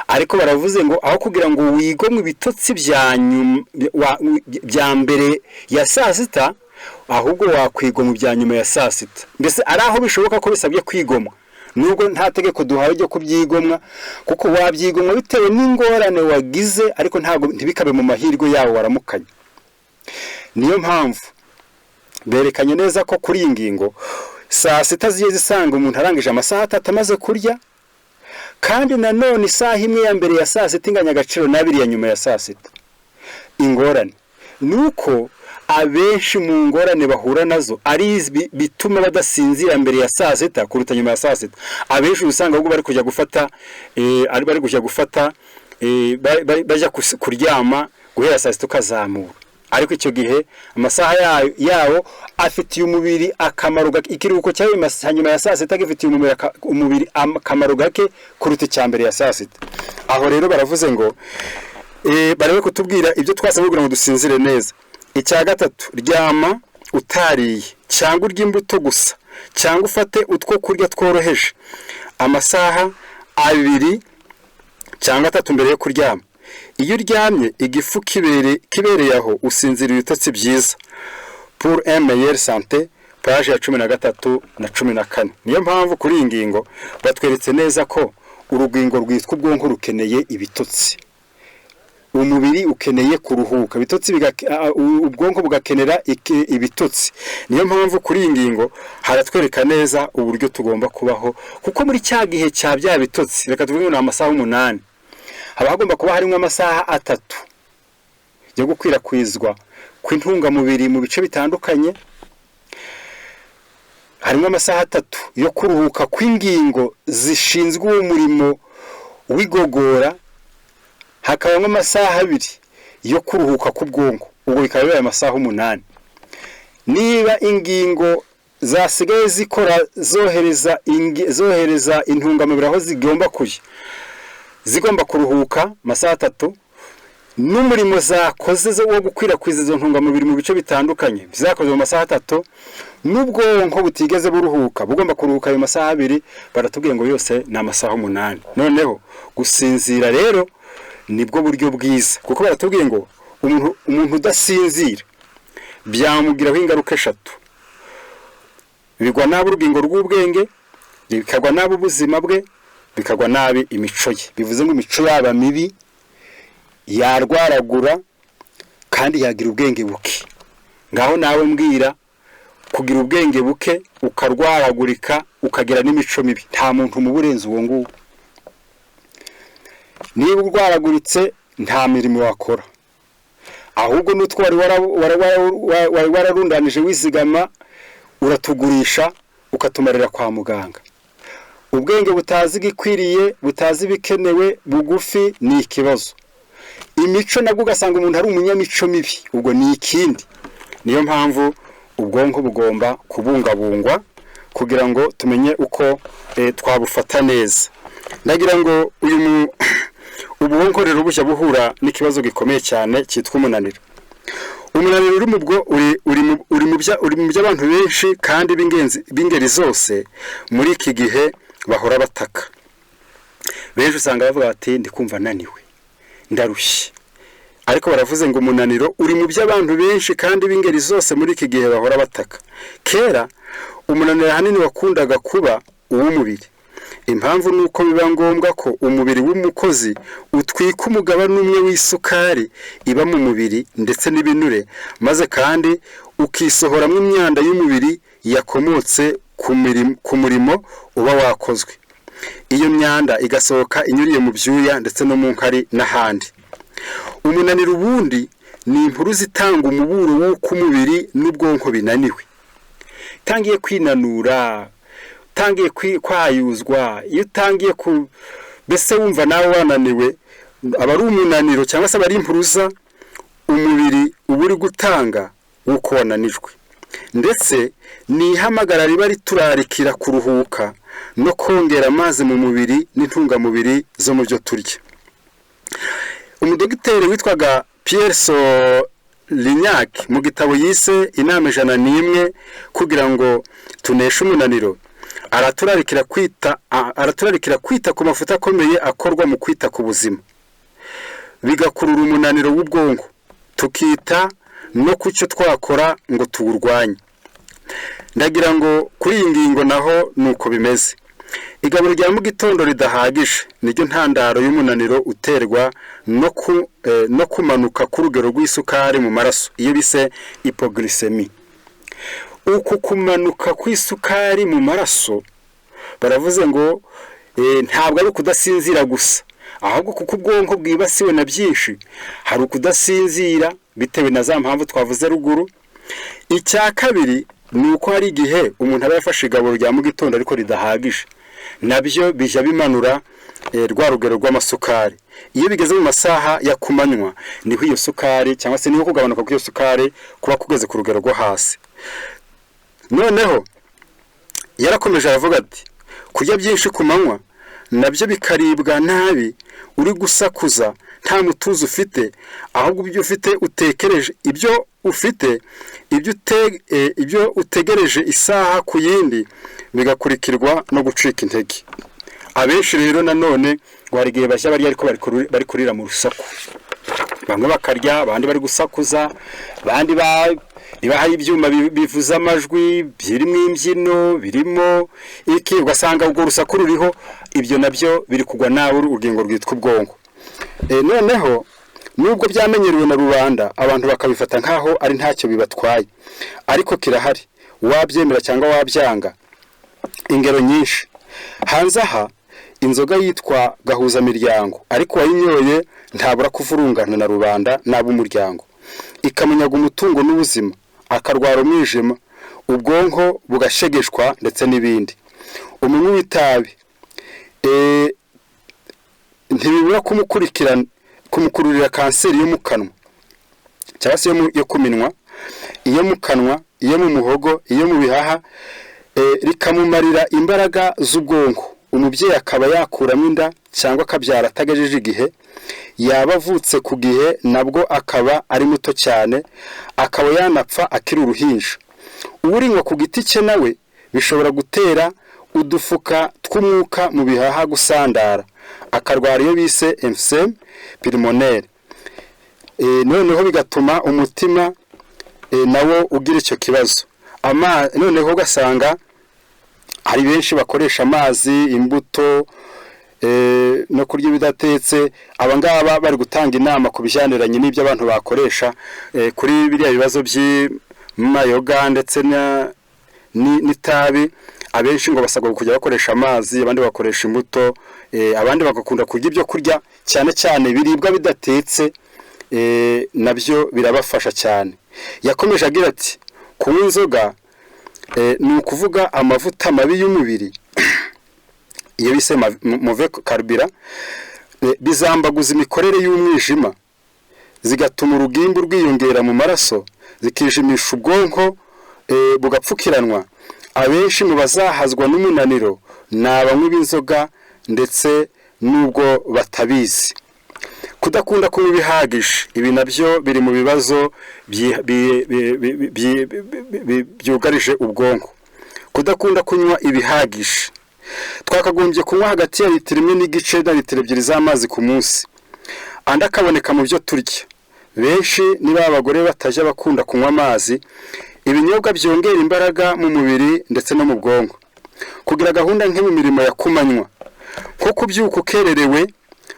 ariko baravuze ngo aho kugira ngo wigomwe ibitotsi bya mbere ya saa 6 ahubwo wakwigomwa ibya nyuma ya saa 6. Mbese ari aho bishoboka ko bisabye kwigomwa, nubwo nta tegeko duhawe ryo kubyigomwa, kuko wabyigomwa bitewe n'ingorane wagize, ariko ntabwo ntibikabe mu mahirwe yawo waramukanye. Niyo mpamvu berekanye neza ko kuri ingingo saa 6 ziye zisanga umuntu arangije amasaha 3 amaze kurya, kandi nanone isaha imwe ya mbere ya saa 6 inganya agaciro n'abiri ya nyuma ya saa 6. Ingorane nuko abenshi mu ngorane bahura nazo ari bituma badasinzira mbere ya saa 6 kuruta nyuma ya saa 6. Abenshi usanga ahubwo bari kujya gufata bajya kuryama guhera saa 6 kazamura, ariko icyo gihe amasaha yawo afitiye umubiri akamaro ikiruhuko cyawe nyuma ya saa 6 gifitiye umubiri akamaro gake kuruta cyambere ya saa 6. Aho rero baravuze ngo barebe kutubwira ibyo twasabwe kugira ngo dusinzire neza. Icya gatatu, ryama utariye cyangwa urya imbuto gusa cyangwa ufate utwo kurya tworoheje amasaha 2 cyangwa 3 mbere yo kuryama. Iyo uryamye igifu kibereye aho usinzira ibitotsi byiza. Pour un meilleure santé, page ya 13 na 14. Niyo mpamvu kuri ingingo batweretse neza ko urugingo rwitwa ubwonko rukeneye ibitotsi. Umubiri ukeneye kuruhuka, ibitotsi ubwonko bugakenera ibitotsi. Niyo mpamvu kuri ingingo haratwereka neza uburyo tugomba kubaho, kuko muri cya gihe cya bya bitotsi reka tuvuge ngo amasaha 8 haba hagomba kuba harimo amasaha 3 yo gukwirakwizwa kw'intungamubiri mu bice bitandukanye. Harimo amasaha 3 yo kuruhuka kw'ingingo zishinzwe umurimo w'igogora, hakabamo amasaha 2 yo kuruhuka k'ubwonko, ubwo bikaba bibaye amasaha 8. Niba ingingo zasigaye zikora zohereza intungamubiri aho zigomba kujya, zigomba kuruhuka amasaha 3, n'umurimo zakoze wo gukwirakwiza izo ntungamubiri mu bice bitandukanye bizakoze mu masaha 3, n'ubwonko butigeze buruhuka bugomba kuruhuka ayo masaha 2, baratubwiye ngo yose ni amasaha 8. Noneho gusinzira rero nibwo buryo bwiza, kuko baratubwiye ngo umuntu udasinzira byamugiraho ingaruka 3. Bigwa nabi urugingo rw'ubwenge, bikagwa nabi ubuzima bwe, bikagwa nabi imico ye. Bivuze ngo imico yaba mibi, yarwaragura, kandi yagira ubwenge buke. Ngaho nawe mbwira kugira ubwenge buke ukarwaragurika ukagira n'imico mibi, nta muntu mu burenze uwo nguwo. Niba urwaraguritse nta mirimo wakora, ahubwo n'utwo wari wararundanije wizigama uratugurisha ukatumarira kwa muganga. Ubwenge butazi gikwiriye, butazi bikenewe, bugufi ni ikibazo. Imico nabwo ugasanga umuntu ari umunyamico mibi, ubwo ni ikindi. Niyo mpamvu ubwonko bugomba kubungabungwa kugira ngo tumenye uko twabufata neza. Ndagira ngo ubwonko rero bujya buhura n'ikibazo gikomeye cyane cyitwa umunaniro. Umunaniro uri mu by'abantu benshi kandi b'ingeri zose muri iki gihe bahora bataka. Benshi usanga bavuga bati ndi kumva naniwe, ndarushye. Ariko baravuze ngo umunaniro uri mu by'abantu benshi kandi b'ingeri zose muri iki gihe bahora bataka. Kera umunaniro hanini wakundaga kuba uw'umubiri. Impamvu nuko biba ngombwa ko umubiri w'umukozi utwika umugabane umwe w'isukari iba mu mubiri ndetse n'ibinure, maze kandi ukisohoramo imyanda y'umubiri yakomotse ku murimo uba wakozwe. Iyo myanda igasohoka inyuriye mu byuya ndetse no mu nkari n'ahandi. Umunaniro ubundi ni impuru zitanga umuburo w'uko umubiri n'ubwonko binaniwe. Tangiye kwinanura, tangiye kwayuzwa, iyo utangiye mbese wumva nawe wananiwe, aba ari umunaniro cyangwa se aba ari impuruza umubiri uba uri gutanga w'uko wananijwe. Ndetse ni ihamagara riba riturarikira kuruhuka no kongera amazi mu mubiri n'intungamubiri zo mu byo turya. Umudogiteri witwaga Pierre Solignac mu gitabo yise Inama 101 kugira ngo tuneshe umunaniro, araturarikira kwita ku mafuta akomeye akorwa mu kwita ku buzima, bigakurura umunaniro w'ubwonko, tukita no ku cyo twakora ngo tuwurwanye. Ndagira ngo kuri iyi ngingo naho nuko bimeze. Igaburo rya mu gitondo ridahagije niryo ntandaro y'umunaniro uterwa no kumanuka k'urugero rw'isukari mu maraso, iyo bise hypoglycemie. Uku kumanuka kw'isukari mu maraso baravuze ngo ntabwo ari ukudasinzira gusa, ahubwo kuko ubwonko bwibasiwe na byinshi, hari ukudasinzira bitewe na za mpamvu twavuze ruguru. Icya kabiri ni uko hari igihe umuntu aba yafashe igaburo rya mu gitondo ariko ridahagije, nabyo bijya bimanura rwa rugero rw'amasukari. Iyo bigeze mu masaha ya kumanywa niho iyo sukari cyangwa se niho kugabanuka kw'iyo sukari kuba kugeze ku rugero rwo hasi. Noneho yarakomeje aravuga ati kurya byinshi ku manywa nabyo bikaribwa nabi, uri gusakuza nta mutuzo ufite, ahubwo ibyo ufite utekereje ibyo utegereje isaha ku yindi, bigakurikirwa no gucika intege. Abenshi rero nanone gwari gihe bashya bari ariko bari kurira mu rusaku, bamwe bakarya abandi bari gusakuza, abandi hari ibyuma bivuza amajwi, birimo imbyino, birimo iki, ugasanga ubwo rusaku ruriho. Ibyo nabyo biri kugwa nawe urugingo rwitwa ubwonko. Noneho nubwo byamenyerewe na rubanda, abantu bakabifata nkaho ari ntacyo bibatwaye, ariko kirahari, wabyemera cyangwa wabyanga. Ingero nyinshi hanze aha, inzoga yitwa gahuzamiryango, ariko wayinyoye ntabura kuvurungana na rubanda n'ab'umuryango, ikamunyaga umutungo n'ubuzima, akarwara umwijima, ubwonko bugashegeshwa ndetse n'ibindi. Umunywi w'itabi ntibibura kumukururira kanseri yo mu kanwa cyangwa se yo ku minwa, iyo mu kanwa, iyo mu muhogo, iyo mu bihaha, rikamumarira imbaraga z'ubwonko. Umubyeyi akaba yakuramo inda cyangwa akabyara atagejeje igihe, yaba avutse ku gihe nabwo akaba ari muto cyane, akaba yanapfa akiri uruhinja. Uwurinywa ku giti cye nawe bishobora gutera udufuka tw'umwuka mu bihaha gusandara, akarwara iyo bise emphysème pulmonaire. Noneho bigatuma umutima nawo ugira icyo kibazo. Noneho ugasanga hari benshi bakoresha amazi, imbuto, no kurya ibidatetse abangaba bari gutanga inama ku bijyaniranye n'ibyo abantu bakoresha kuri biriya bibazo by'amayoga ndetse n'itabi. Abenshi ngo basabwa kujya bakoresha amazi, abandi bakoresha imbuto, abandi bagakunda kurya ibyo kurya cyane cyane biribwa bidatetse, nabyo birabafasha cyane. Yakomeje agira ati kunywa inzoga ni ukuvuga amavuta mabi y'umubiri iyo bise move karubira, bizambaguza imikorere y'umwijima, zigatuma urugimbu rwiyongera mu maraso, zikijimisha ubwonko bugapfukiranwa. Abenshi mu bazahazwa n'umunaniro ni abanywi b'inzoga ndetse n'ubwo batabizi. Kudakunda kunywa ibihagije, ibi nabyo biri mu bibazo byugarije ubwonko. Kudakunda kunywa ibihagije, twakagombye kunywa hagati ya litiro 1 n'igice na litiro 2 z'amazi ku munsi, andi akaboneka mu byo turya. Benshi niba abagore batajya bakunda kunywa amazi, ibinyobwa byongera imbaraga mu mubiri ndetse no mu bwonko. Kugira gahunda nke mu mirimo ya kumanywa, nko kubyuka ukererewe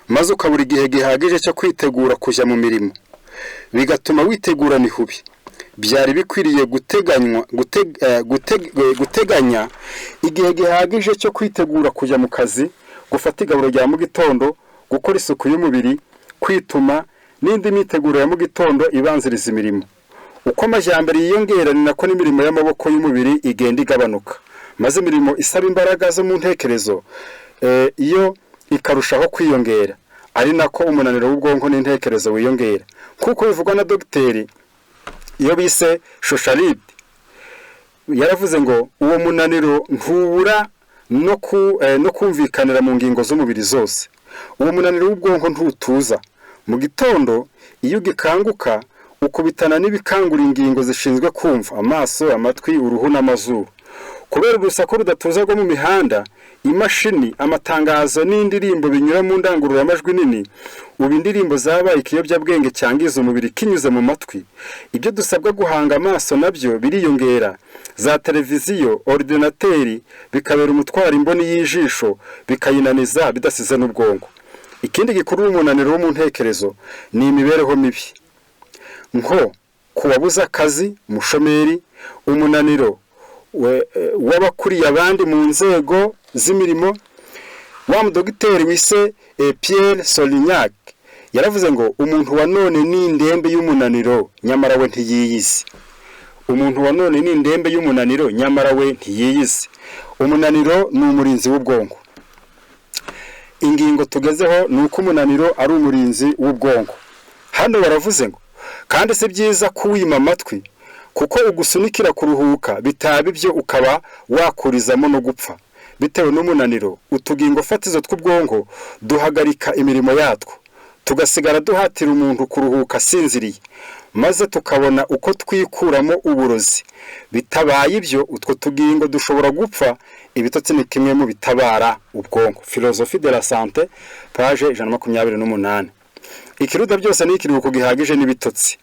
maze ukabura igihe gihagije cyo kwitegura kujya mu mirimo, bigatuma witegurana ihubi. Byari bikwiriye guteganya igihe gihagije cyo kwitegura kujya mu kazi, gufata igaburo rya mu gitondo, gukora isuku y'umubiri, kwituma n'indi miteguro ya mu gitondo ibanziriza imirimo. Uko amajyambere yiyongera ni nako n'imirimo y'amaboko y'umubiri igenda igabanuka, maze imirimo isaba imbaraga zo mu ntekerezo iyo ikarushaho kwiyongera, ari nako umunaniro w'ubwonko n'intekerezo wiyongera. Kuko bivugwa na dogiteri iyo bise Shoshalid, yaravuze ngo uwo munaniro ntubura no kumvikanira mu ngingo z'umubiri zose. Uwo munaniro w'ubwonko ntutuza. Mu gitondo iyo ugikanguka ukubitana n'ibikangura ingingo zishinzwe kumva, amaso, amatwi, uruhu n'amazuru. Kubera urusaku rudatuza rwo mu mihanda, imashini, amatangazo n'indirimbo binyura mu ndangururamajwi nini, ubu indirimbo zabaye ikiyobyabwenge cyangiza umubiri kinyuze mu matwi. Ibyo dusabwa guhanga amaso nabyo biriyongera. Za televiziyo, ordinateri bikabera umutwaro imboni y'ijisho, bikayinaniza bidasize n'ubwonko. Ikindi gikurura umunaniro wo mu ntekerezo ni imibereho mibi, nko kubabuza akazi, umushomeri, umunaniro w'abakuriye abandi mu nzego z'imirimo. Wa mudogiteri wise Pierre Solignac yaravuze ngo umuntu wa none ni indembe y'umunaniro nyamara we ntiyiyizi. Umuntu wa none ni indembe y'umunaniro nyamara we ntiyiyizi. Umunaniro ni umurinzi w'ubwonko. Ingingo tugezeho ni uko umunaniro ari umurinzi w'ubwonko. Hano baravuze ngo kandi si byiza kuwima amatwi, kuko ugusunikira kuruhuka bitaba ibyo ukaba wakurizamo no gupfa. Bitewe n'umunaniro, utugingo fatizo tw'ubwonko duhagarika imirimo yatwo, tugasigara duhatira umuntu kuruhuka asinziriye, maze tukabona uko twikuramo uburozi. Bitabaye ibyo, utwo tugingo dushobora gupfa. Ibitotsi ni kimwe mu bitabara ubwonko. Philosophie de la santé, page 128. Ikiruta byose ni ikiruhuko gihagije n'ibitotsi.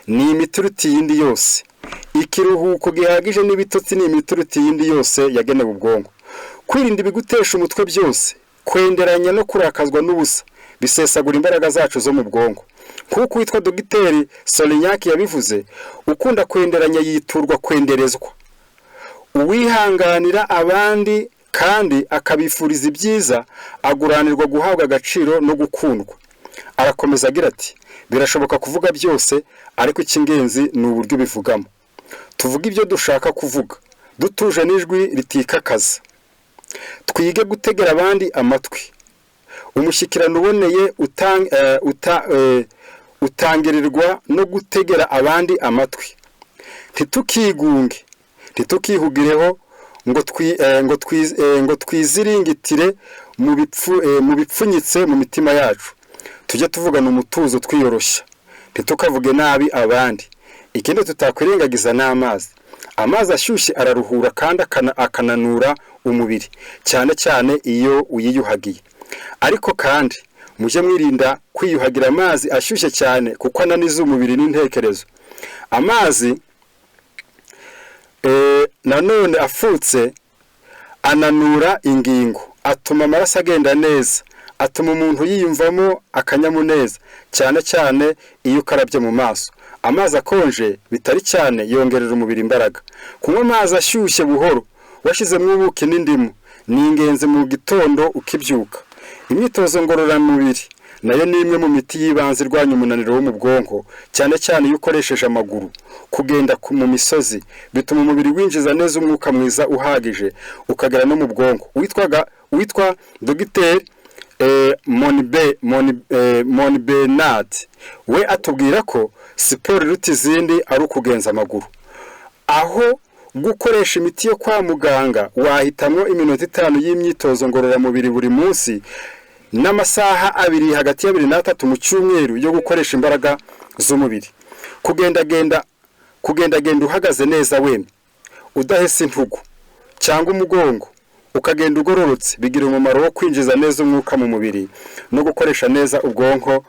Ni imituruti yindi yose. Ikiruhuko gihagije n'ibitotsi ni imituruti yindi yose yagenewe ubwonko. Kwirinda ibigutesha umutwe byose, kwenderanya no kurakazwa n'ubusa, bisesagura imbaraga zacu zo mu bwonko. Kuko witwa dogiteri Solignac yabivuze, ukunda kwenderanya yiturwa kwenderezwa. Uwihanganira abandi kandi akabifuriza ibyiza aguranirwa guhabwa agaciro no gukundwa. Arakomeza agira ati birashoboka kuvuga byose, ariko icy'ingenzi ni uburyo bivugamo. Tuvuga ibyo dushaka kuvuga, dutuje n'ijwi ritikakaza. Twige gutegera abandi amatwi. Umushyikirano uboneye utangirirwa no gutegera abandi amatwi. Ntitukigunge, ntitukihugireho ngo twiziringitire mu bipfunyitse mu mitima yacu. Tujye tuvugana umutuzo twiyoroshya, ntitukavuge nabi abandi. Ikindi tutakwirengagiza n'amazi. Amazi ashyushye araruhura kandi akananura umubiri, cyane cyane iyo uyiyuhagiye. Ariko kandi mujye mwirinda kwiyuhagira amazi ashyushye cyane, kuko ananiza umubiri n'intekerezo. Amazi nanone afutse ananura ingingo, atuma amaraso agenda neza, atuma umuntu yiyumvamo akanyamuneza cyane cyane iyo ukarabye mu maso. Amazi akonje bitari cyane yongerera umubiri imbaraga. Kunywa amazi ashyushye buhoro washizemo ubuki n'indimu ni ingenzi mu gitondo ukibyuka. Imyitozo ngororamubiri nayo ni imwe mu miti y'ibanze irwanya umunaniro wo mu bwonko, cyane cyane iyo ukoresheje amaguru. Kugenda mu misozi bituma umubiri winjiza neza umwuka mwiza uhagije ukagera no mu bwonko. Witwa Dr. Bernard we atubwira ko siporo iruta izindi ari ukugenza amaguru. Aho gukoresha imiti yo kwa muganga wahitamo iminota 5 y'imyitozo ngororamubiri buri munsi n'amasaha 2 hagati ya 2 na 3 mu cyumweru yo gukoresha imbaraga z'umubiri. Kugendagenda uhagaze neza wemye udahese intugu cyangwa umugongo ukagenda ugororotse bigira umumaro wo kwinjiza neza umwuka mu mubiri no gukoresha neza ubwonko,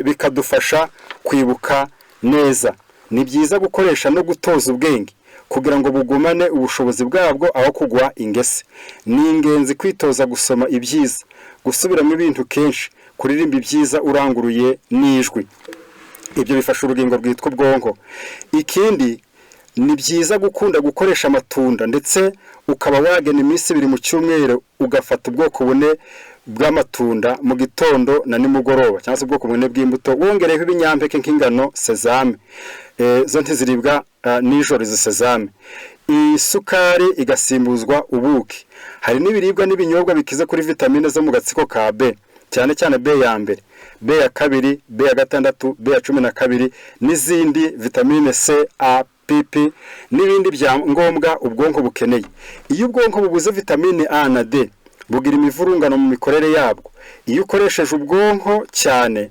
bikadufasha kwibuka neza. Ni byiza gukoresha no gutoza ubwenge kugira ngo bugumane ubushobozi bwabwo aho kugwa ingese. Ni ingenzi kwitoza gusoma ibyiza, gusubiramo ibintu kenshi, kuririmba ibyiza uranguruye n'ijwi. Ibyo bifasha urugingo rwitwa ubwonko. Ikindi ni byiza gukunda gukoresha amatunda ndetse ukaba wagena iminsi 2 mu cyumweru ugafata ubwoko bune bw'amatunda mu gitondo na nimugoroba, cyangwa se ubwoko bune bw'imbuto wongereho ibinyampeke nk'ingano, sezame. Zo ntiziribwa nijoro izo sezame. Isukari igasimbuzwa ubuki. Hari n'ibiribwa n'ibinyobwa bikize kuri vitamine zo mu gatsiko ka B, cyane cyane B ya mbere, B ya kabiri, B ya gatandatu, B ya 12 n'izindi vitamine C, A, PP n'ibindi bya ngombwa ubwonko bukeneye. Iyo ubwonko bubuze vitamine A na D bugira imivurungano mu mikorere yabwo. Iyo ukoresheje ubwonko cyane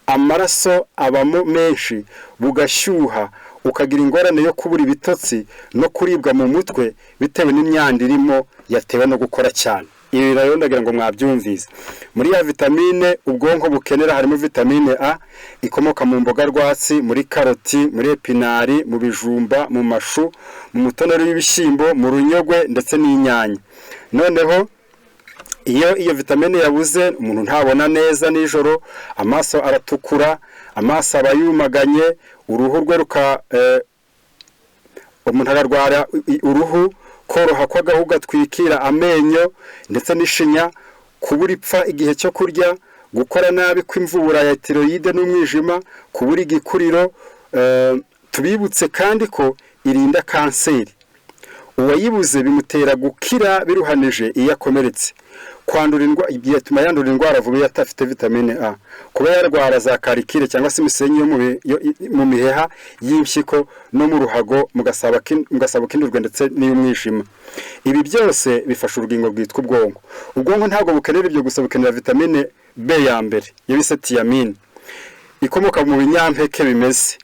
amaraso abamo menshi bugashyuha, ukagira ingorane yo kubura ibitotsi no kuribwa mu mutwe bitewe n'imyanda irimo yatewe no gukora cyane. Ibi rero ndagira ngo mwabyumvise. Muri ya vitamine ubwonko bukenera harimo vitamine A ikomoka mu mboga rwatsi, muri karoti, muri epinari, mu bijumba, mu mashu, mu mutonore w'ibishyimbo, mu runyogwe ndetse n'inyanya. Noneho iyo vitamine yabuze umuntu ntabona neza nijoro, amaso aratukura, amaso aba yumaganye, uruhu rwe umuntu ararwara uruhu, koroha kw'agahu gatwikira amenyo ndetse n'ishinya, kubura ipfa igihe cyo kurya, gukora nabi kw'imvubura ya tiroyide n'umwijima, kubura igikuriro. Tubibutse kandi ko irinda kanseri. Uwayibuze bimutera gukira biruhanije iyo akomeretse. Byatuma yandura indwara vuba iyo atafite vitamine A. Kuba yarwara za karikire cyangwa se imisenyi yo mu miheha y'impyiko no mu ruhago mugasaba kindurwe ndetse n'iy'umwijima. Ibi byose bifasha urugingo rwitwa ubwonko. Ubwonko ntabwo bukenera ibyo gusa, bukenera vitamine B ya mbere yo bise thiamine ikomoka mu binyampeke bimeze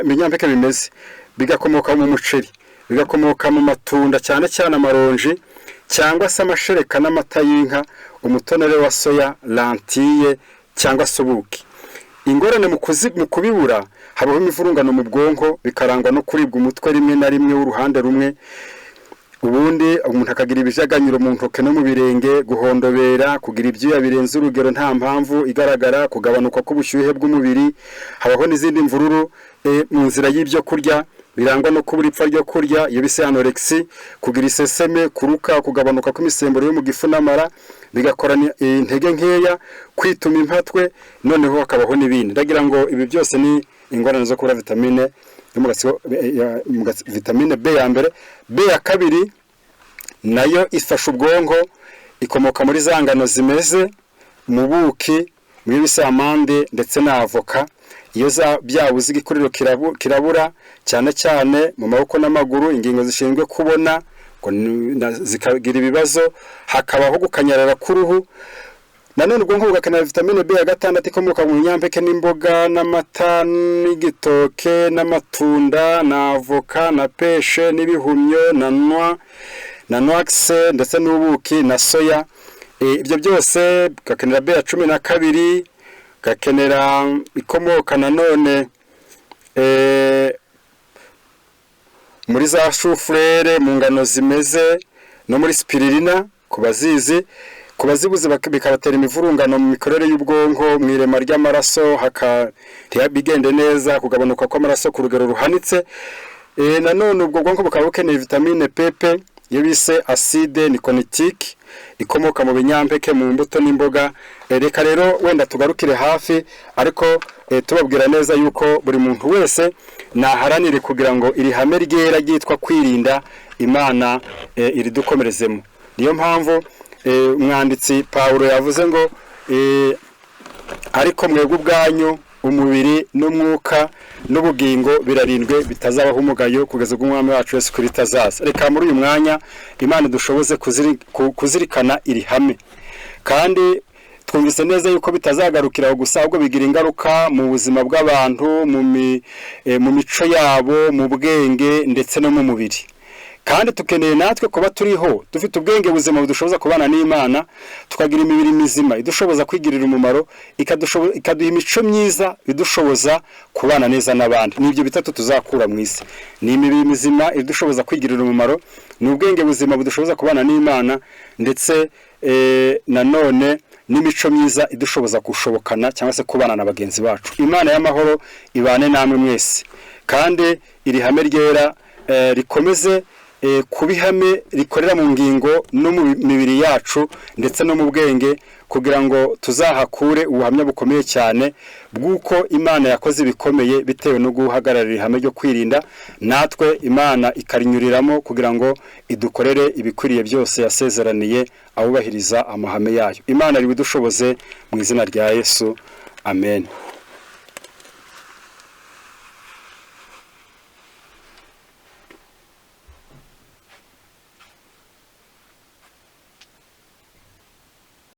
ibinyampeke bimeze, bigakomoka mu muceri, bigakomoka mu matunda cyane cyane amaronji cyangwa se amashereka n'amata y'inka, umutonore wa soya, lentille cyangwa se ubuki. Ingorane mu kubibura habaho imivurungano mu bwonko, bikarangwa no kuribwa umutwe rimwe na rimwe w'uruhande rumwe. Ubundi umuntu akagira ibijaganyiro mu ntoke no mu birenge, guhondobera, kugira ibyuya birenze urugero nta mpamvu igaragara, kugabanuka k'ubushyuhe bw'umubiri. Habaho n'izindi mvururu mu nzira y'ibyo kurya birangwa no kubura ipfa ryo kurya, iyo bise anorexie, kugira iseseme, kuruka, kugabanuka kw'imisemburo yo mu gifu n'amara, bigakorana intege nkeya, kwituma impatwe, noneho hakabaho n'ibindi. Ndagira ngo ibi byose ni ingorane zo kubura vitamine vitamine B ya mbere. B ya kabiri nayo ifasha ubwonko, ikomoka muri za ngano zimeze mu buki, muri bisamande ndetse na avoka. Iyo byabuze igikuriro kirabura cyane cyane mu maboko n'amaguru, ingingo zishinzwe kubona zikagira ibibazo, hakabaho gukanyarara k'uruhu. Nanone ubwonko bugakenera vitamine B ya gatandatu ikomoka mu binyampeke n'imboga n'amata n'igitoke n'amatunda na avoka na peshe n'ibihumyo na noix ndetse n'ubuki na soya. Ibyo byose gakenera B ya 12, gakenera ikomoka nanone muri za shufurere mu ngano zimeze no muri spirulina ku bazizi. kubazibuze bikabatera imivurungano mu mikorere y'ubwonko, mu irema ry'amaraso, bigende neza, kugabanuka kw'amaraso ku rugero ruhanitse. Nanone ubwo bwonko bukaba bukeneye vitamine PP iyo bise acide nicotinamide ikomoka mu binyampeke, mu mbuto n'imboga. Reka rero wenda tugarukire hafi, ariko tubabwira neza yuko buri muntu wese naharanire kugira ngo iri hame ryera ryitwa kwirinda Imana iridukomerezemo. Niyo mpamvu umwanditsi Pawulo yavuze ngo ariko mwebwe ubwanyu umubiri n'umwuka n'ubugingo birarindwe bitazabaho umugayo kugeza ubwo Umwami wacu Yesu Kristo azaza. Reka muri uyu mwanya Imana dushoboze kuzirikana iri hame, kandi twumvise neza yuko bitazagarukiraho gusa, ahubwo bigira ingaruka mu buzima bw'abantu, mu mico yabo, mu bwenge ndetse no mu mubiri. Kandi tukeneye natwe kuba turiho dufite ubwenge buzima budushoboza kubana n'Imana, tukagira imibiri mizima idushoboza kwigirira umumaro, ikaduha imico myiza idushoboza kubana neza n'abandi. Nibyo bitatu tuzakura mu isi: ni imibiri mizima idushoboza kwigirira umumaro, ni ubwenge buzima budushoboza kubana n'Imana, ndetse nanone n'imico myiza idushoboza gushobokana cyangwa se kubana na bagenzi bacu. Imana y'amahoro ibane namwe mwese, kandi iri hame ryera rikomeze kuba ihame rikorera mu ngingo no mu mibiri yacu ndetse no mu bwenge, kugira ngo tuzahakure ubuhamya bukomeye cyane bw'uko Imana yakoze ibikomeye bitewe no guhagararira ihame ryo kwirinda, natwe Imana ikarinyuriramo kugira ngo idukorere ibikwiriye byose yasezeraniye abubahiriza amahame yayo. Imana ribidushoboze mu izina rya Yesu, amen.